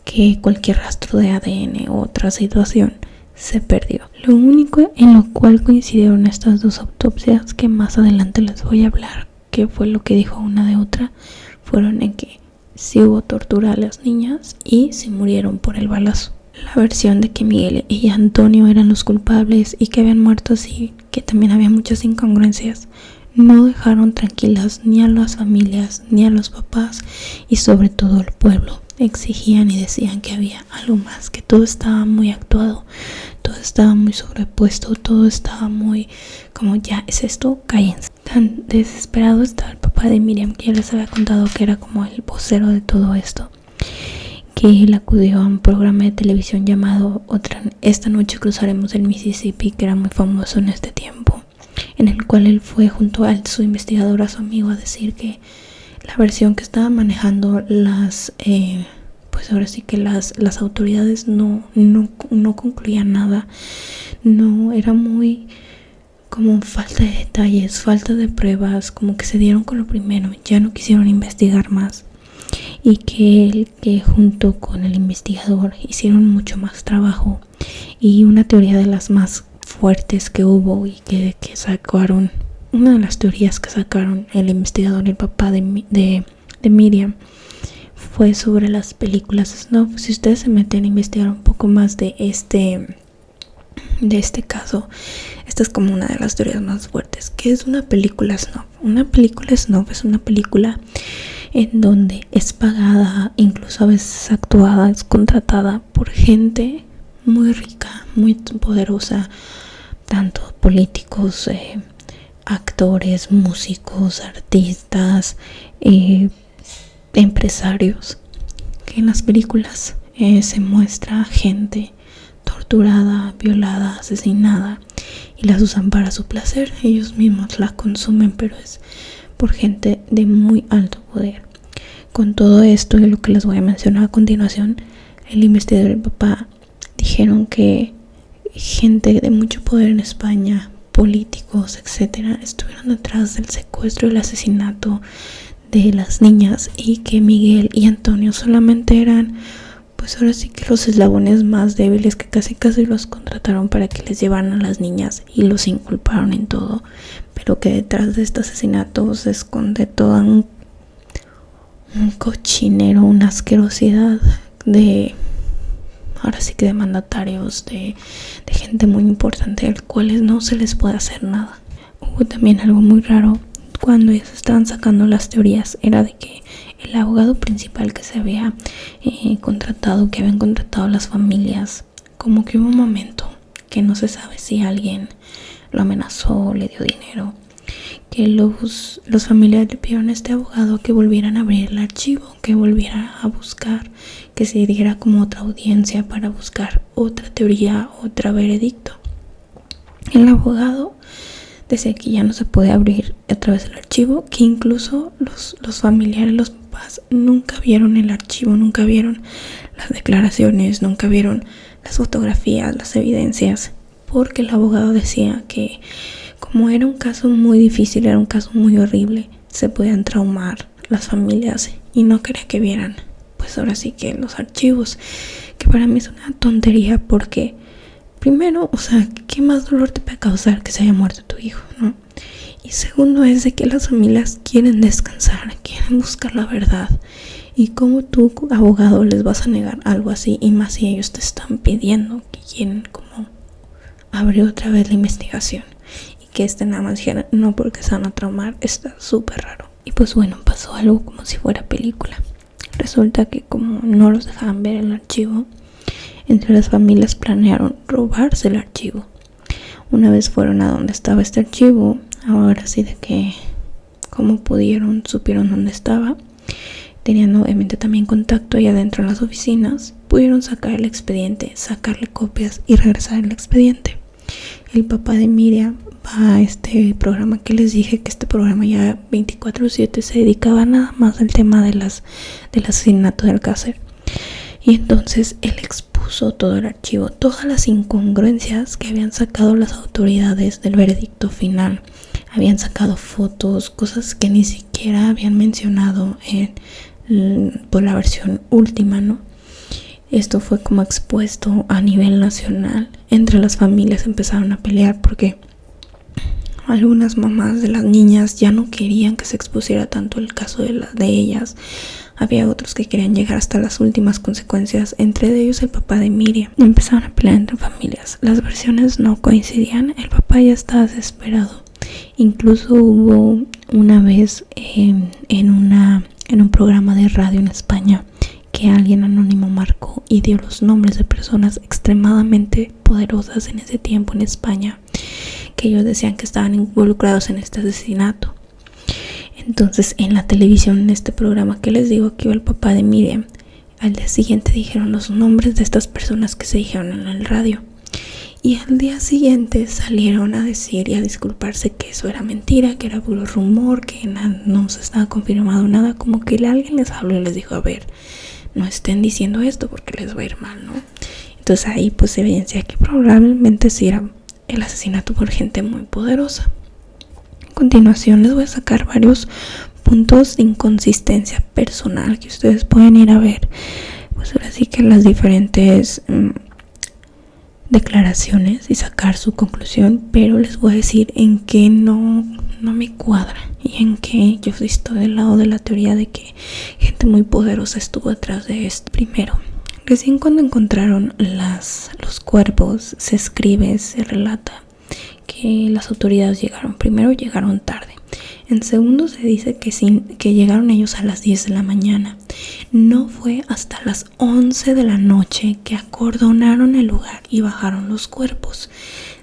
que cualquier rastro de ADN u otra situación se perdió. Lo único en lo cual coincidieron estas dos autopsias, que más adelante les voy a hablar, que fue lo que dijo una de otra, fueron en que sí hubo tortura a las niñas y sí murieron por el balazo. La versión de que Miguel y Antonio eran los culpables y que habían muerto así, que también había muchas incongruencias, no dejaron tranquilas ni a las familias ni a los papás, y sobre todo al pueblo. Exigían y decían que había algo más, que todo estaba muy actuado, todo estaba muy sobrepuesto, todo estaba muy como, ya es esto, cállense. Tan desesperado estaba el papá de Miriam, que ya les había contado que era como el vocero de todo esto, que él acudió a un programa de televisión llamado Esta noche cruzaremos el Mississippi, que era muy famoso en este tiempo, en el cual él fue junto a su investigador, a su amigo, a decir que la versión que estaban manejando pues ahora sí que las autoridades no concluían nada. No, era muy como falta de detalles, falta de pruebas, como que se dieron con lo primero, ya no quisieron investigar más, y que él, que junto con el investigador hicieron mucho más trabajo, y una teoría de las más fuertes que hubo y que sacaron, una de las teorías que sacaron el investigador y el papá de Miriam, fue sobre las películas snuff. Si ustedes se meten a investigar un poco más de este caso, esta es como una de las teorías más fuertes. ¿Qué es una película snuff? Una película snuff es una película en donde es pagada, incluso a veces actuada, es contratada por gente muy rica, muy poderosa, tanto políticos, actores, músicos, artistas, empresarios, que en las películas se muestra gente torturada, violada, asesinada, y las usan para su placer. Ellos mismos la consumen, pero es por gente de muy alto poder. Con todo esto y lo que les voy a mencionar a continuación, el investigador y el papá dijeron que gente de mucho poder en España, políticos, etcétera, estuvieron detrás del secuestro y el asesinato de las niñas, y que Miguel y Antonio solamente eran, pues ahora sí que los eslabones más débiles, que casi los contrataron para que les llevaran a las niñas y los inculparon en todo, pero que detrás de estos asesinatos se esconde todo un cochinero, una asquerosidad de, ahora sí que de mandatarios, de gente muy importante, al cuales no se les puede hacer nada. Hubo también algo muy raro cuando ellos estaban sacando las teorías, era de que el abogado principal que se había contratado, que habían contratado a las familias, como que hubo un momento que no se sabe si alguien lo amenazó, le dio dinero, que los familiares le pidieron a este abogado que volvieran a abrir el archivo, que volviera a buscar, que se diera como otra audiencia para buscar otra teoría, otro veredicto. El abogado decía que ya no se puede abrir a través del archivo, que incluso los familiares, los papás, nunca vieron el archivo, nunca vieron las declaraciones, nunca vieron las fotografías, las evidencias, porque el abogado decía que como era un caso muy difícil, era un caso muy horrible, se podían traumar las familias y no quería que vieran, pues ahora sí que los archivos, que para mí es una tontería, porque primero, o sea, ¿qué más dolor te puede causar que se haya muerto tu hijo, no? Y segundo es de que las familias quieren descansar, quieren buscar la verdad, y como tú, abogado, les vas a negar algo así, y más si ellos te están pidiendo que quieren como abrir otra vez la investigación, y que nada más dijera no porque se van a traumar. Está súper raro. Y pues bueno, pasó algo como si fuera película. Resulta que como no los dejaban ver el archivo, entre las familias planearon robarse el archivo. Una vez fueron a donde estaba este archivo, ahora sí de que como pudieron, supieron dónde estaba, teniendo obviamente también contacto allá adentro en las oficinas, pudieron sacar el expediente, sacarle copias y regresar el expediente. El papá de Miriam va a este programa que les dije, que este programa ya 24/7 se dedicaba nada más al tema del asesinato del Alcácer. Y entonces él expuso todo el archivo, todas las incongruencias que habían sacado las autoridades del veredicto final. Habían sacado fotos, cosas que ni siquiera habían mencionado por la versión última, ¿no? Esto fue como expuesto a nivel nacional. Entre las familias empezaron a pelear porque algunas mamás de las niñas ya no querían que se expusiera tanto el caso de ellas. Había otros que querían llegar hasta las últimas consecuencias, entre ellos el papá de Miriam. Empezaron a pelear entre familias. Las versiones no coincidían. El papá ya estaba desesperado. Incluso hubo una vez en un programa de radio en España que alguien anónimo marcó y dio los nombres de personas extremadamente poderosas en ese tiempo en España, que ellos decían que estaban involucrados en este asesinato. Entonces en la televisión, en este programa que les digo que iba el papá de Miriam, al día siguiente dijeron los nombres de estas personas que se dijeron en el radio. Y al día siguiente salieron a decir y a disculparse que eso era mentira, que era puro rumor, que no se estaba confirmado nada. Como que alguien les habló y les dijo, a ver, no estén diciendo esto porque les va a ir mal, ¿no? Entonces ahí pues se evidencia que probablemente sí era el asesinato por gente muy poderosa. A continuación les voy a sacar varios puntos de inconsistencia personal que ustedes pueden ir a ver. Pues ahora sí que las diferentes declaraciones y sacar su conclusión, pero les voy a decir en qué no me cuadra y en qué yo estoy del lado de la teoría de que gente muy poderosa estuvo atrás de esto. Primero, recién cuando encontraron los cuerpos, se escribe, se relata que las autoridades llegaron tarde. En segundo se dice que llegaron ellos a las 10 de la mañana. No fue hasta las 11 de la noche que acordonaron el lugar y bajaron los cuerpos.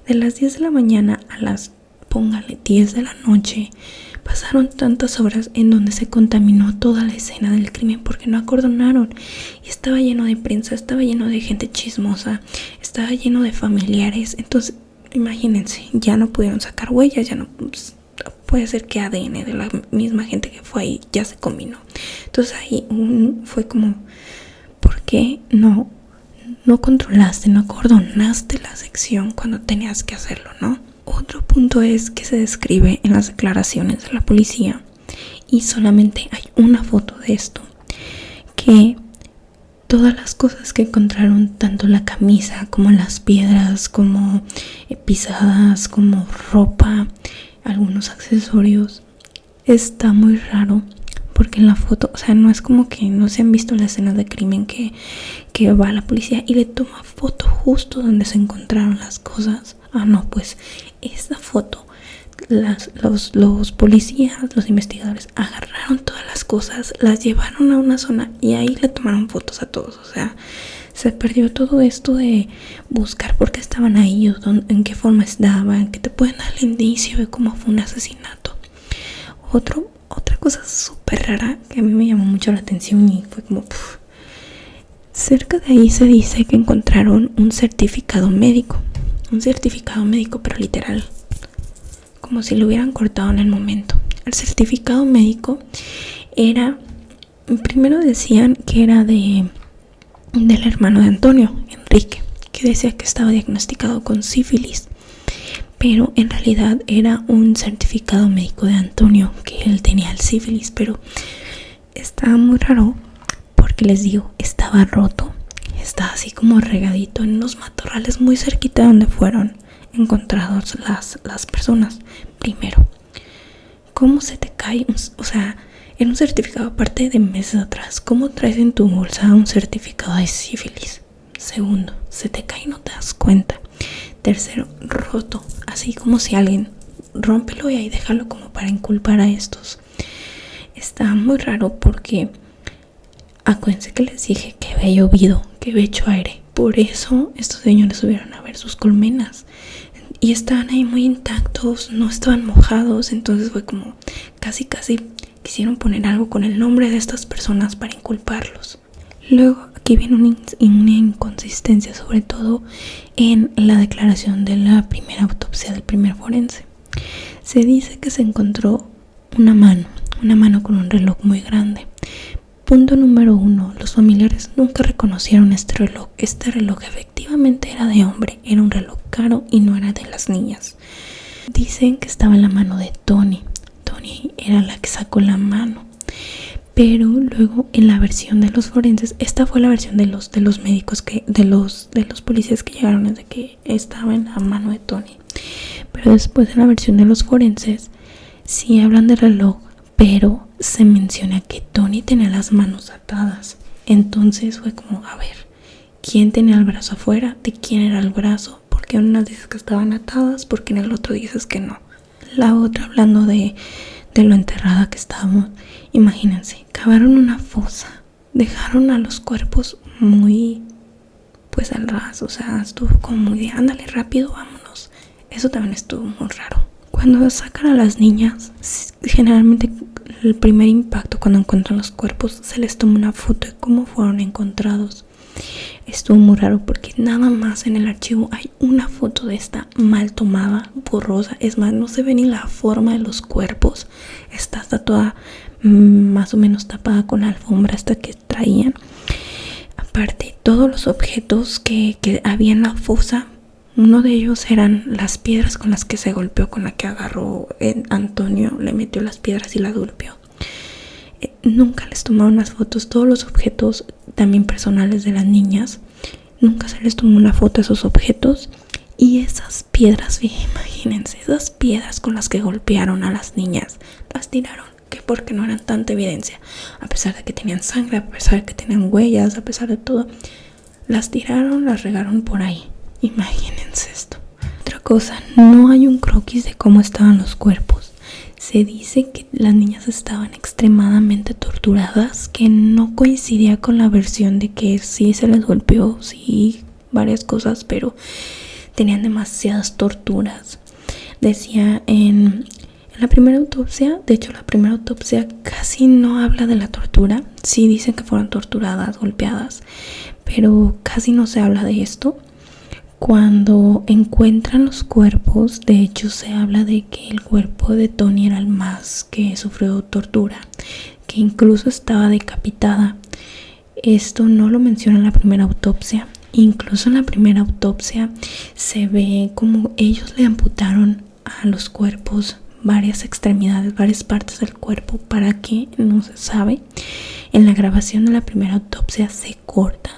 De las 10 de la mañana a las, póngale, 10 de la noche, pasaron tantas horas en donde se contaminó toda la escena del crimen porque no acordonaron. Y estaba lleno de prensa, estaba lleno de gente chismosa, estaba lleno de familiares. Entonces, imagínense, ya no pudieron sacar huellas, ya no... puede ser que ADN de la misma gente que fue ahí ya se combinó. Entonces ahí fue como, ¿por qué no controlaste, no acordonaste la sección cuando tenías que hacerlo, no? Otro punto es que se describe en las declaraciones de la policía y solamente hay una foto de esto, que todas las cosas que encontraron, tanto la camisa como las piedras, como pisadas, como ropa, algunos accesorios, está muy raro porque en la foto, o sea, no es como que no se han visto la escena de crimen que va la policía y le toma foto justo donde se encontraron las cosas. No, pues esta foto los policías, los investigadores agarraron todas las cosas, las llevaron a una zona y ahí le tomaron fotos a todos. O sea, se perdió todo esto de buscar por qué estaban ahí o en qué forma estaban, que te pueden dar el indicio de cómo fue un asesinato. Otra cosa súper rara que a mí me llamó mucho la atención y fue como cerca de ahí se dice que encontraron un certificado médico pero literal, como si lo hubieran cortado en el momento. El certificado médico era, primero decían que era del hermano de Antonio, Enrique, que decía que estaba diagnosticado con sífilis, pero en realidad era un certificado médico de Antonio, que él tenía el sífilis, pero estaba muy raro porque les digo, estaba roto, estaba así como regadito en los matorrales muy cerquita donde fueron encontrados las personas. Primero, ¿cómo se te cae? O sea, en un certificado, aparte de meses atrás, ¿cómo traes en tu bolsa un certificado de sífilis? Segundo, se te cae y no te das cuenta. Tercero, roto, así como si alguien rómpelo y ahí déjalo como para inculpar a estos. Está muy raro porque acuérdense que les dije que había llovido, que había hecho aire. Por eso estos señores subieron a ver sus colmenas y estaban ahí muy intactos, no estaban mojados. Entonces fue como casi quisieron poner algo con el nombre de estas personas para inculparlos. Luego aquí viene una inconsistencia, sobre todo en la declaración de la primera autopsia del primer forense. Se dice que se encontró una mano con un reloj muy grande. Punto número 1, los familiares nunca reconocieron este reloj. Este reloj efectivamente era de hombre, era un reloj caro y no era de las niñas. Dicen que estaba en la mano de Tony. Tony era la que sacó la mano. Pero luego en la versión de los forenses, esta fue la versión de los médicos, de los policías que llegaron, desde que estaba en la mano de Tony. Pero después en la versión de los forenses sí hablan de reloj, pero se menciona que Tony tenía las manos atadas. Entonces fue como, a ver, ¿quién tenía el brazo afuera? ¿De quién era el brazo? ¿Por qué en una dices que estaban atadas? ¿Por qué en el otro dices que no? La otra, hablando de lo enterrada que estábamos, imagínense, cavaron una fosa, dejaron a los cuerpos muy, pues al ras, o sea, estuvo como muy de, ándale rápido, vámonos. Eso también estuvo muy raro. Cuando sacan a las niñas, generalmente el primer impacto cuando encuentran los cuerpos, se les toma una foto de cómo fueron encontrados. Estuvo muy raro porque nada más en el archivo hay una foto de esta mal tomada, borrosa. Es más, no se ve ni la forma de los cuerpos. Está toda más o menos tapada con la alfombra esta que traían. Aparte, todos los objetos que había en la fosa, uno de ellos eran las piedras con las que se golpeó, con la que agarró Antonio, le metió las piedras y las golpeó. Nunca les tomaron las fotos. Todos los objetos también personales de las niñas, nunca se les tomó una foto a esos objetos. Y esas piedras, imagínense, esas piedras con las que golpearon a las niñas, las tiraron, que porque no eran tanta evidencia, a pesar de que tenían sangre, a pesar de que tenían huellas, a pesar de todo, las tiraron, las regaron por ahí. Imagínense esto. Otra cosa, no hay un croquis de cómo estaban los cuerpos. Se dice que las niñas estaban extremadamente torturadas, que no coincidía con la versión de que sí se les golpeó, sí, varias cosas, pero tenían demasiadas torturas. Decía en la primera autopsia, de hecho la primera autopsia casi no habla de la tortura. Sí dicen que fueron torturadas, golpeadas, pero casi no se habla de esto. Cuando encuentran los cuerpos, de hecho se habla de que el cuerpo de Tony era el más que sufrió tortura, que incluso estaba decapitada. Esto no lo menciona en la primera autopsia. Incluso en la primera autopsia se ve como ellos le amputaron a los cuerpos varias extremidades, varias partes del cuerpo, para que no se sabe. En la grabación de la primera autopsia se corta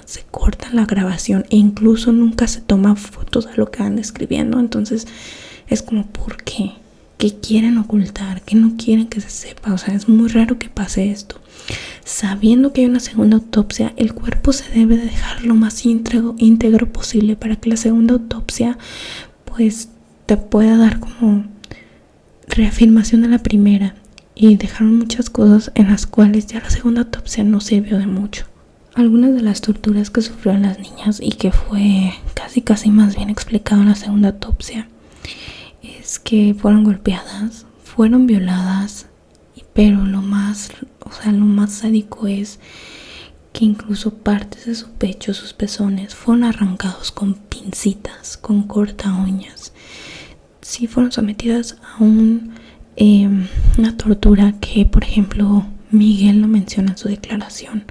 la grabación e incluso nunca se toman fotos a lo que van describiendo. Entonces es como, ¿por qué? ¿Qué quieren ocultar? ¿Qué no quieren que se sepa? O sea, es muy raro que pase esto. Sabiendo que hay una segunda autopsia, el cuerpo se debe de dejar lo más íntegro posible para que la segunda autopsia pues te pueda dar como reafirmación de la primera. Y dejaron muchas cosas en las cuales ya la segunda autopsia no sirvió de mucho. Algunas de las torturas que sufrieron las niñas y que fue casi más bien explicado en la segunda autopsia es que fueron golpeadas, fueron violadas, pero lo más sádico es que incluso partes de su pecho, sus pezones, fueron arrancados con pincitas, con corta uñas. Sí fueron sometidas a una tortura que, por ejemplo, Miguel lo menciona en su declaración.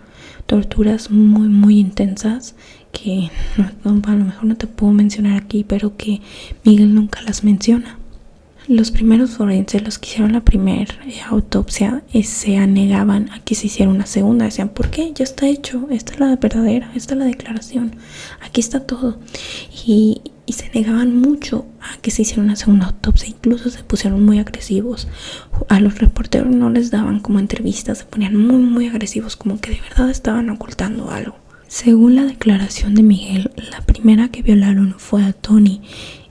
Torturas muy intensas que a lo mejor no te puedo mencionar aquí, pero que Miguel nunca las menciona. Los primeros forenses, los que hicieron la primera autopsia, se anegaban a que se hiciera una segunda. Decían, ¿por qué? Ya está hecho, esta es la verdadera, esta es la declaración, aquí está todo. Y se negaban mucho a que se hiciera una segunda autopsia. Incluso se pusieron muy agresivos. A los reporteros no les daban como entrevistas, se ponían muy agresivos, como que de verdad estaban ocultando algo. Según la declaración de Miguel, la primera que violaron fue a Tony,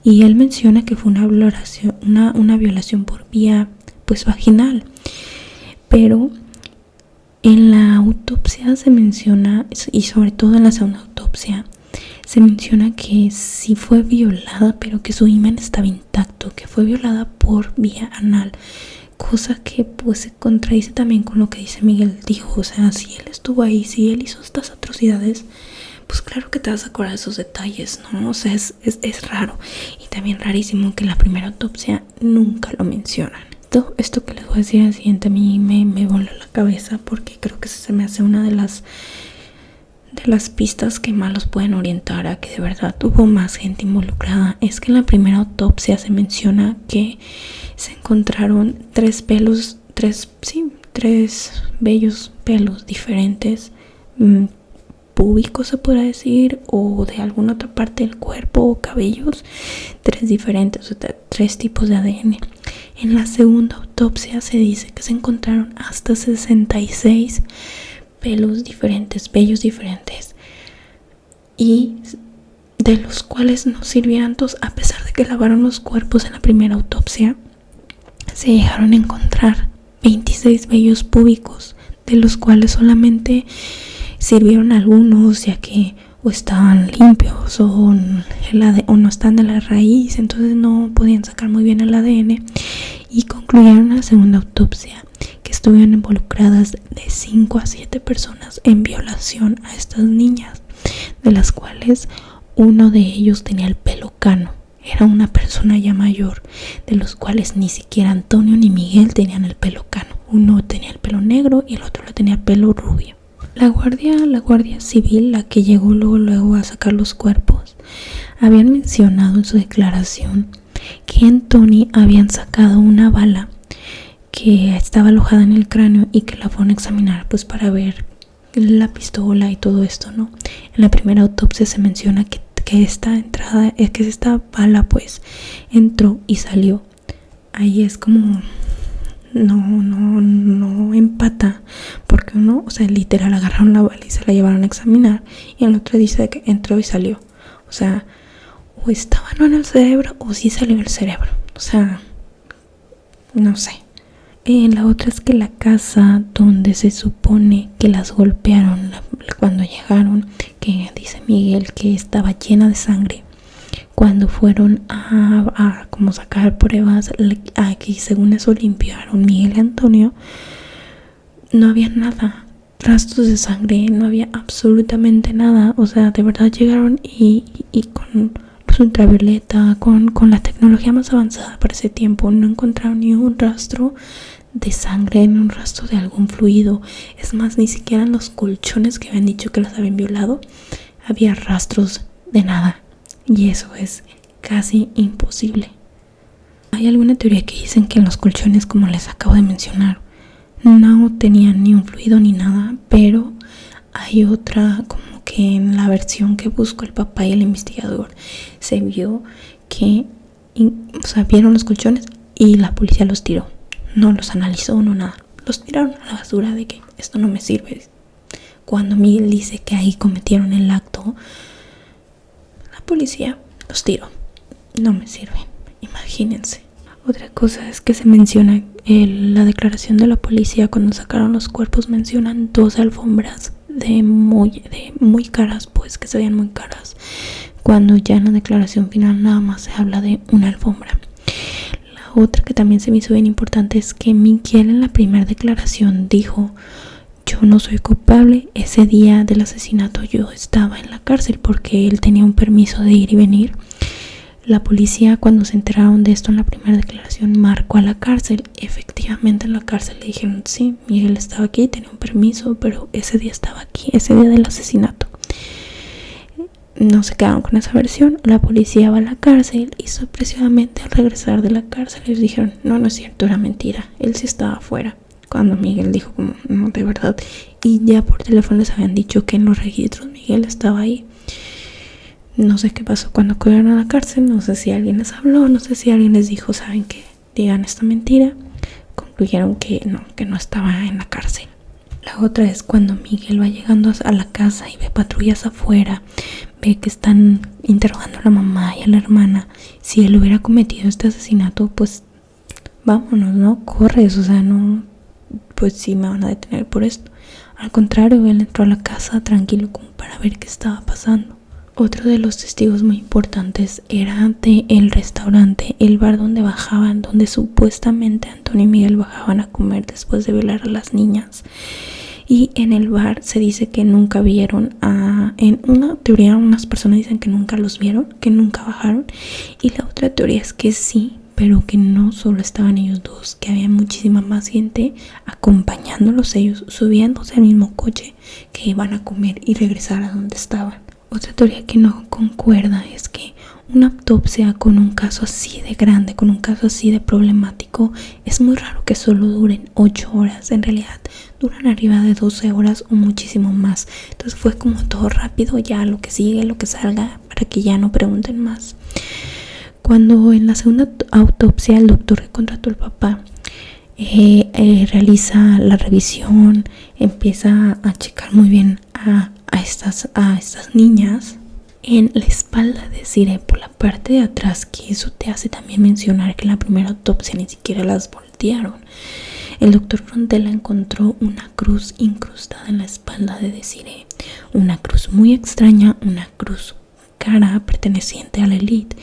y él menciona que fue una violación por vía pues vaginal. Pero en la autopsia se menciona, y sobre todo en la segunda autopsia, se menciona que sí fue violada, pero que su himen estaba intacto, que fue violada por vía anal, cosa que pues se contradice también con lo que dice Miguel. Dijo, o sea, si él estuvo ahí, si él hizo estas atrocidades, pues claro que te vas a acordar de esos detalles, ¿no? O sea, es raro. Y también rarísimo que en la primera autopsia nunca lo mencionan. Esto que les voy a decir al siguiente a mí me voló la cabeza, porque creo que se me hace una de las pistas que más los pueden orientar a que de verdad hubo más gente involucrada. Es que en la primera autopsia se menciona que se encontraron tres bellos pelos diferentes, públicos se podrá decir, o de alguna otra parte del cuerpo, o cabellos, tres diferentes, o sea, tres tipos de ADN. En la segunda autopsia se dice que se encontraron hasta 66 pelos diferentes, vellos diferentes, y de los cuales no sirvieron todos. A pesar de que lavaron los cuerpos en la primera autopsia, se llegaron a encontrar 26 vellos púbicos, de los cuales solamente sirvieron algunos, ya que o estaban limpios o no están de la raíz, entonces no podían sacar muy bien el ADN, y concluyeron en la segunda autopsia que estuvieron involucradas de 5 a 7 personas en violación a estas niñas, de las cuales uno de ellos tenía el pelo cano. Era una persona ya mayor, de los cuales ni siquiera Antonio ni Miguel tenían el pelo cano. Uno tenía el pelo negro y el otro lo tenía pelo rubio. La guardia civil, la que llegó luego a sacar los cuerpos, habían mencionado en su declaración que en Tony habían sacado una bala que estaba alojada en el cráneo y que la fueron a examinar pues para ver la pistola y todo esto, ¿no? En la primera autopsia se menciona que esta bala pues entró y salió. Ahí es como no empata, porque uno, o sea, literal agarraron la bala y se la llevaron a examinar, y el otro dice que entró y salió. O sea, o estaba no en el cerebro o sí salió el cerebro. O sea, no sé. La otra es que la casa donde se supone que las golpearon cuando llegaron, que dice Miguel que estaba llena de sangre, cuando fueron a como sacar pruebas, que según eso limpiaron Miguel y Antonio, no había nada, rastros de sangre, no había absolutamente nada. O sea, de verdad llegaron y con luz ultravioleta, con la tecnología más avanzada para ese tiempo, no encontraron ni un rastro de sangre, ni un rastro de algún fluido. Es más, ni siquiera en los colchones que habían dicho que las habían violado había rastros de nada. Y eso es casi imposible. Hay alguna teoría que dicen que en los colchones, como les acabo de mencionar, no tenían ni un fluido ni nada, pero hay otra, como que en la versión que buscó el papá y el investigador, se vio que, o sea, vieron los colchones y la policía los tiró. No los analizó, no nada. Los tiraron a la basura de que esto no me sirve. Cuando Miguel dice que ahí cometieron el acto, policía los tiró. No me sirven, imagínense. Otra cosa es que se menciona la declaración de la policía cuando sacaron los cuerpos, mencionan 2 alfombras de muy caras, pues que se veían muy caras, cuando ya en la declaración final nada más se habla de una alfombra. La otra que también se me hizo bien importante es que Miguel en la primera declaración dijo: yo no soy culpable, ese día del asesinato yo estaba en la cárcel, porque él tenía un permiso de ir y venir. La policía, cuando se enteraron de esto en la primera declaración, marcó a la cárcel. Efectivamente en la cárcel le dijeron: sí, Miguel estaba aquí, tenía un permiso, pero ese día estaba aquí, ese día del asesinato. No se quedaron con esa versión. La policía va a la cárcel y sorpresivamente al regresar de la cárcel les dijeron: no es cierto, era mentira, él sí estaba afuera. Cuando Miguel dijo como: no, de verdad. Y ya por teléfono les habían dicho que en los registros Miguel estaba ahí. No sé qué pasó cuando acudieron a la cárcel, no sé si alguien les habló, no sé si alguien les dijo: saben qué, digan esta mentira. Concluyeron que no estaba en la cárcel. La otra es cuando Miguel va llegando a la casa y ve patrullas afuera, ve que están interrogando a la mamá y a la hermana. Si él hubiera cometido este asesinato, pues vámonos, ¿no? Corres, o sea, no, pues sí me van a detener por esto. Al contrario, él entró a la casa tranquilo como para ver qué estaba pasando. Otro de los testigos muy importantes era de el restaurante, el bar donde bajaban, donde supuestamente Antonio y Miguel bajaban a comer después de violar a las niñas. Y en el bar se dice que nunca vieron en una teoría unas personas dicen que nunca los vieron, que nunca bajaron, y la otra teoría es que sí, pero que no solo estaban ellos dos, que había muchísima más gente acompañándolos, ellos subiéndose al mismo coche, que iban a comer y regresar a donde estaban. Otra teoría que no concuerda es que una autopsia con un caso así de grande, con un caso así de problemático, es muy raro que solo duren 8 horas. En realidad duran arriba de 12 horas o muchísimo más. Entonces fue como todo rápido, ya lo que sigue, lo que salga, para que ya no pregunten más. Cuando en la segunda autopsia el doctor que contrató al papá realiza la revisión, empieza a checar muy bien a estas niñas. En la espalda de Desiree, por la parte de atrás, que eso te hace también mencionar que en la primera autopsia ni siquiera las voltearon, el doctor Frontela encontró una cruz incrustada en la espalda de Desiree, una cruz muy extraña, una cruz cara perteneciente a la élite,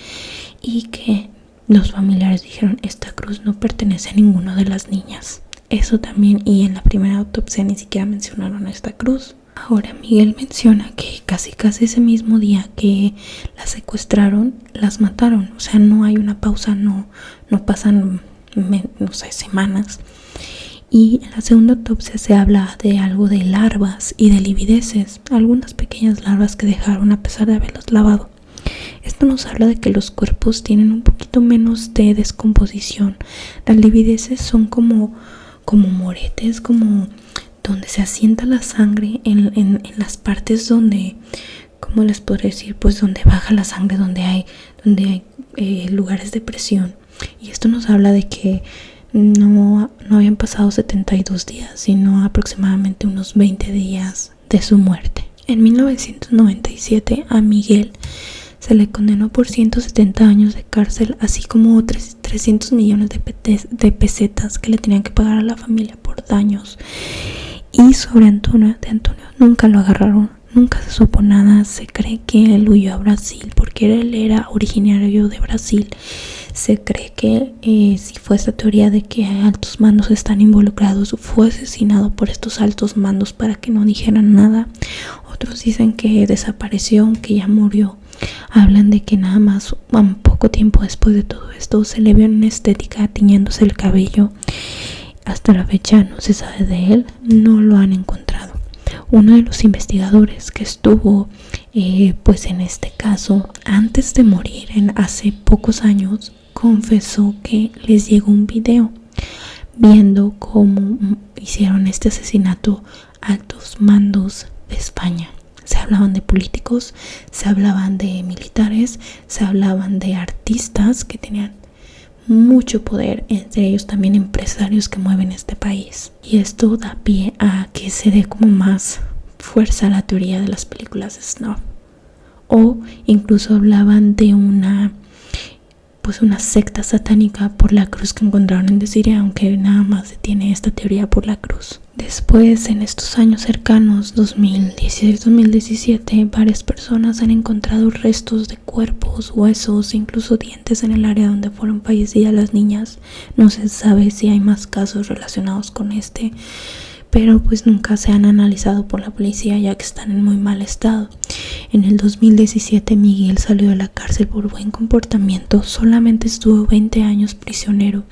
y que los familiares dijeron: esta cruz no pertenece a ninguna de las niñas. Eso también, y en la primera autopsia ni siquiera mencionaron a esta cruz. Ahora Miguel menciona que casi ese mismo día que las secuestraron, las mataron. O sea, no hay una pausa, no pasan, no sé, semanas. Y en la segunda autopsia se habla de algo de larvas y de livideces, algunas pequeñas larvas que dejaron a pesar de haberlas lavado. Esto nos habla de que los cuerpos tienen un poquito menos de descomposición. Las livideces son como moretes, como donde se asienta la sangre en las partes donde, ¿cómo les podré decir? Pues donde baja la sangre, donde hay lugares de presión. Y esto nos habla de que no habían pasado 72 días, sino aproximadamente unos 20 días de su muerte. En 1997 a Miguel se le condenó por 170 años de cárcel, así como 300 millones de pesetas que le tenían que pagar a la familia por daños. Y sobre Antonio nunca lo agarraron, nunca se supo nada. Se cree que él huyó a Brasil porque él era originario de Brasil. Se cree que si fue esta teoría de que altos mandos están involucrados, fue asesinado por estos altos mandos para que no dijeran nada. Otros dicen que desapareció, que ya murió. Hablan de que nada más un poco tiempo después de todo esto se le vio en estética tiñéndose el cabello. Hasta la fecha no se sabe de él, no lo han encontrado. Uno de los investigadores que estuvo pues en este caso antes de morir, hace pocos años, confesó que les llegó un video viendo cómo hicieron este asesinato altos mandos de España. Se hablaban de políticos, se hablaban de militares, se hablaban de artistas que tenían mucho poder, entre ellos también empresarios que mueven este país. Y esto da pie a que se dé como más fuerza a la teoría de las películas snuff. O incluso hablaban de una secta satánica por la cruz que encontraron en Desiree, aunque nada más se tiene esta teoría por la cruz. Después, en estos años cercanos, 2016-2017, varias personas han encontrado restos de cuerpos, huesos, incluso dientes en el área donde fueron fallecidas las niñas. No se sabe si hay más casos relacionados con este, pero pues nunca se han analizado por la policía ya que están en muy mal estado. En el 2017 Miguel salió de la cárcel por buen comportamiento, solamente estuvo 20 años prisionero,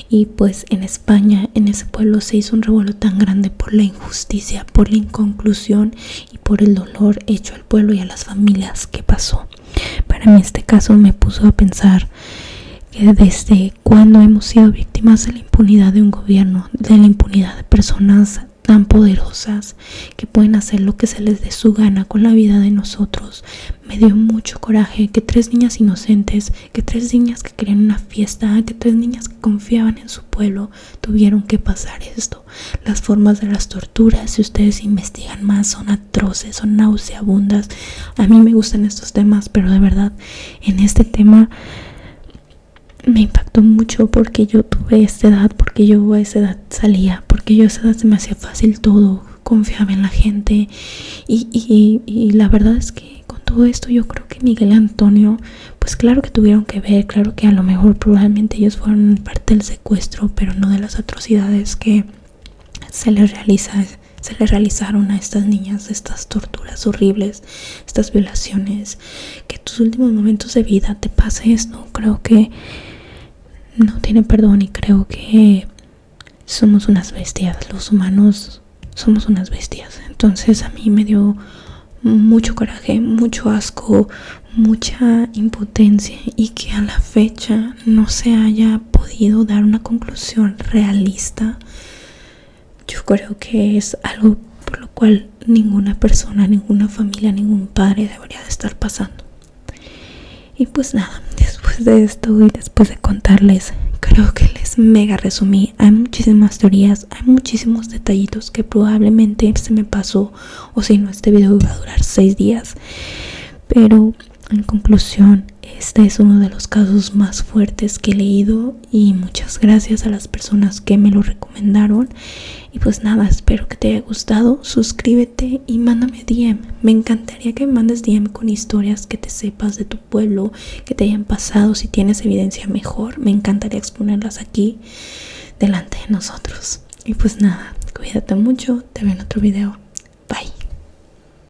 y pues en España, en ese pueblo, se hizo un revuelo tan grande por la injusticia, por la inconclusión y por el dolor hecho al pueblo y a las familias que pasó. Para mí este caso me puso a pensar que desde cuando hemos sido víctimas de la impunidad de un gobierno, de la impunidad de personas tan poderosas que pueden hacer lo que se les dé su gana con la vida de nosotros. Me dio mucho coraje que 3 niñas inocentes, que 3 niñas que querían una fiesta, que 3 niñas que confiaban en su pueblo tuvieron que pasar esto. Las formas de las torturas, si ustedes investigan más, son atroces, son nauseabundas. A mí me gustan estos temas, pero de verdad en este tema me impactó mucho porque yo tuve esta edad, porque yo a esa edad salía, porque yo a esa edad se me hacía fácil todo, confiaba en la gente y la verdad es que con todo todo esto yo creo que Miguel Antonio, pues claro que tuvieron que ver, claro que a lo mejor probablemente ellos fueron parte del secuestro, pero no de las atrocidades que se les realizaron a estas niñas, estas torturas horribles, estas violaciones, que en tus últimos momentos de vida te pase esto. Creo que no tiene perdón y creo que somos unas bestias, los humanos somos unas bestias. Entonces a mí me dio mucho coraje, mucho asco, mucha impotencia, y que a la fecha no se haya podido dar una conclusión realista. Yo creo que es algo por lo cual ninguna persona, ninguna familia, ningún padre debería de estar pasando. Y pues nada, después de esto y después de contarles, creo que les mega resumí. Hay muchísimas teorías, hay muchísimos detallitos que probablemente se me pasó, o si no, este video iba a durar 6 días. Pero en conclusión, este es uno de los casos más fuertes que he leído, y muchas gracias a las personas que me lo recomendaron. Y pues nada, espero que te haya gustado. Suscríbete y mándame DM. Me encantaría que me mandes DM con historias que te sepas de tu pueblo, que te hayan pasado. Si tienes evidencia, mejor. Me encantaría exponerlas aquí delante de nosotros. Y pues nada, cuídate mucho. Te veo en otro video. Bye.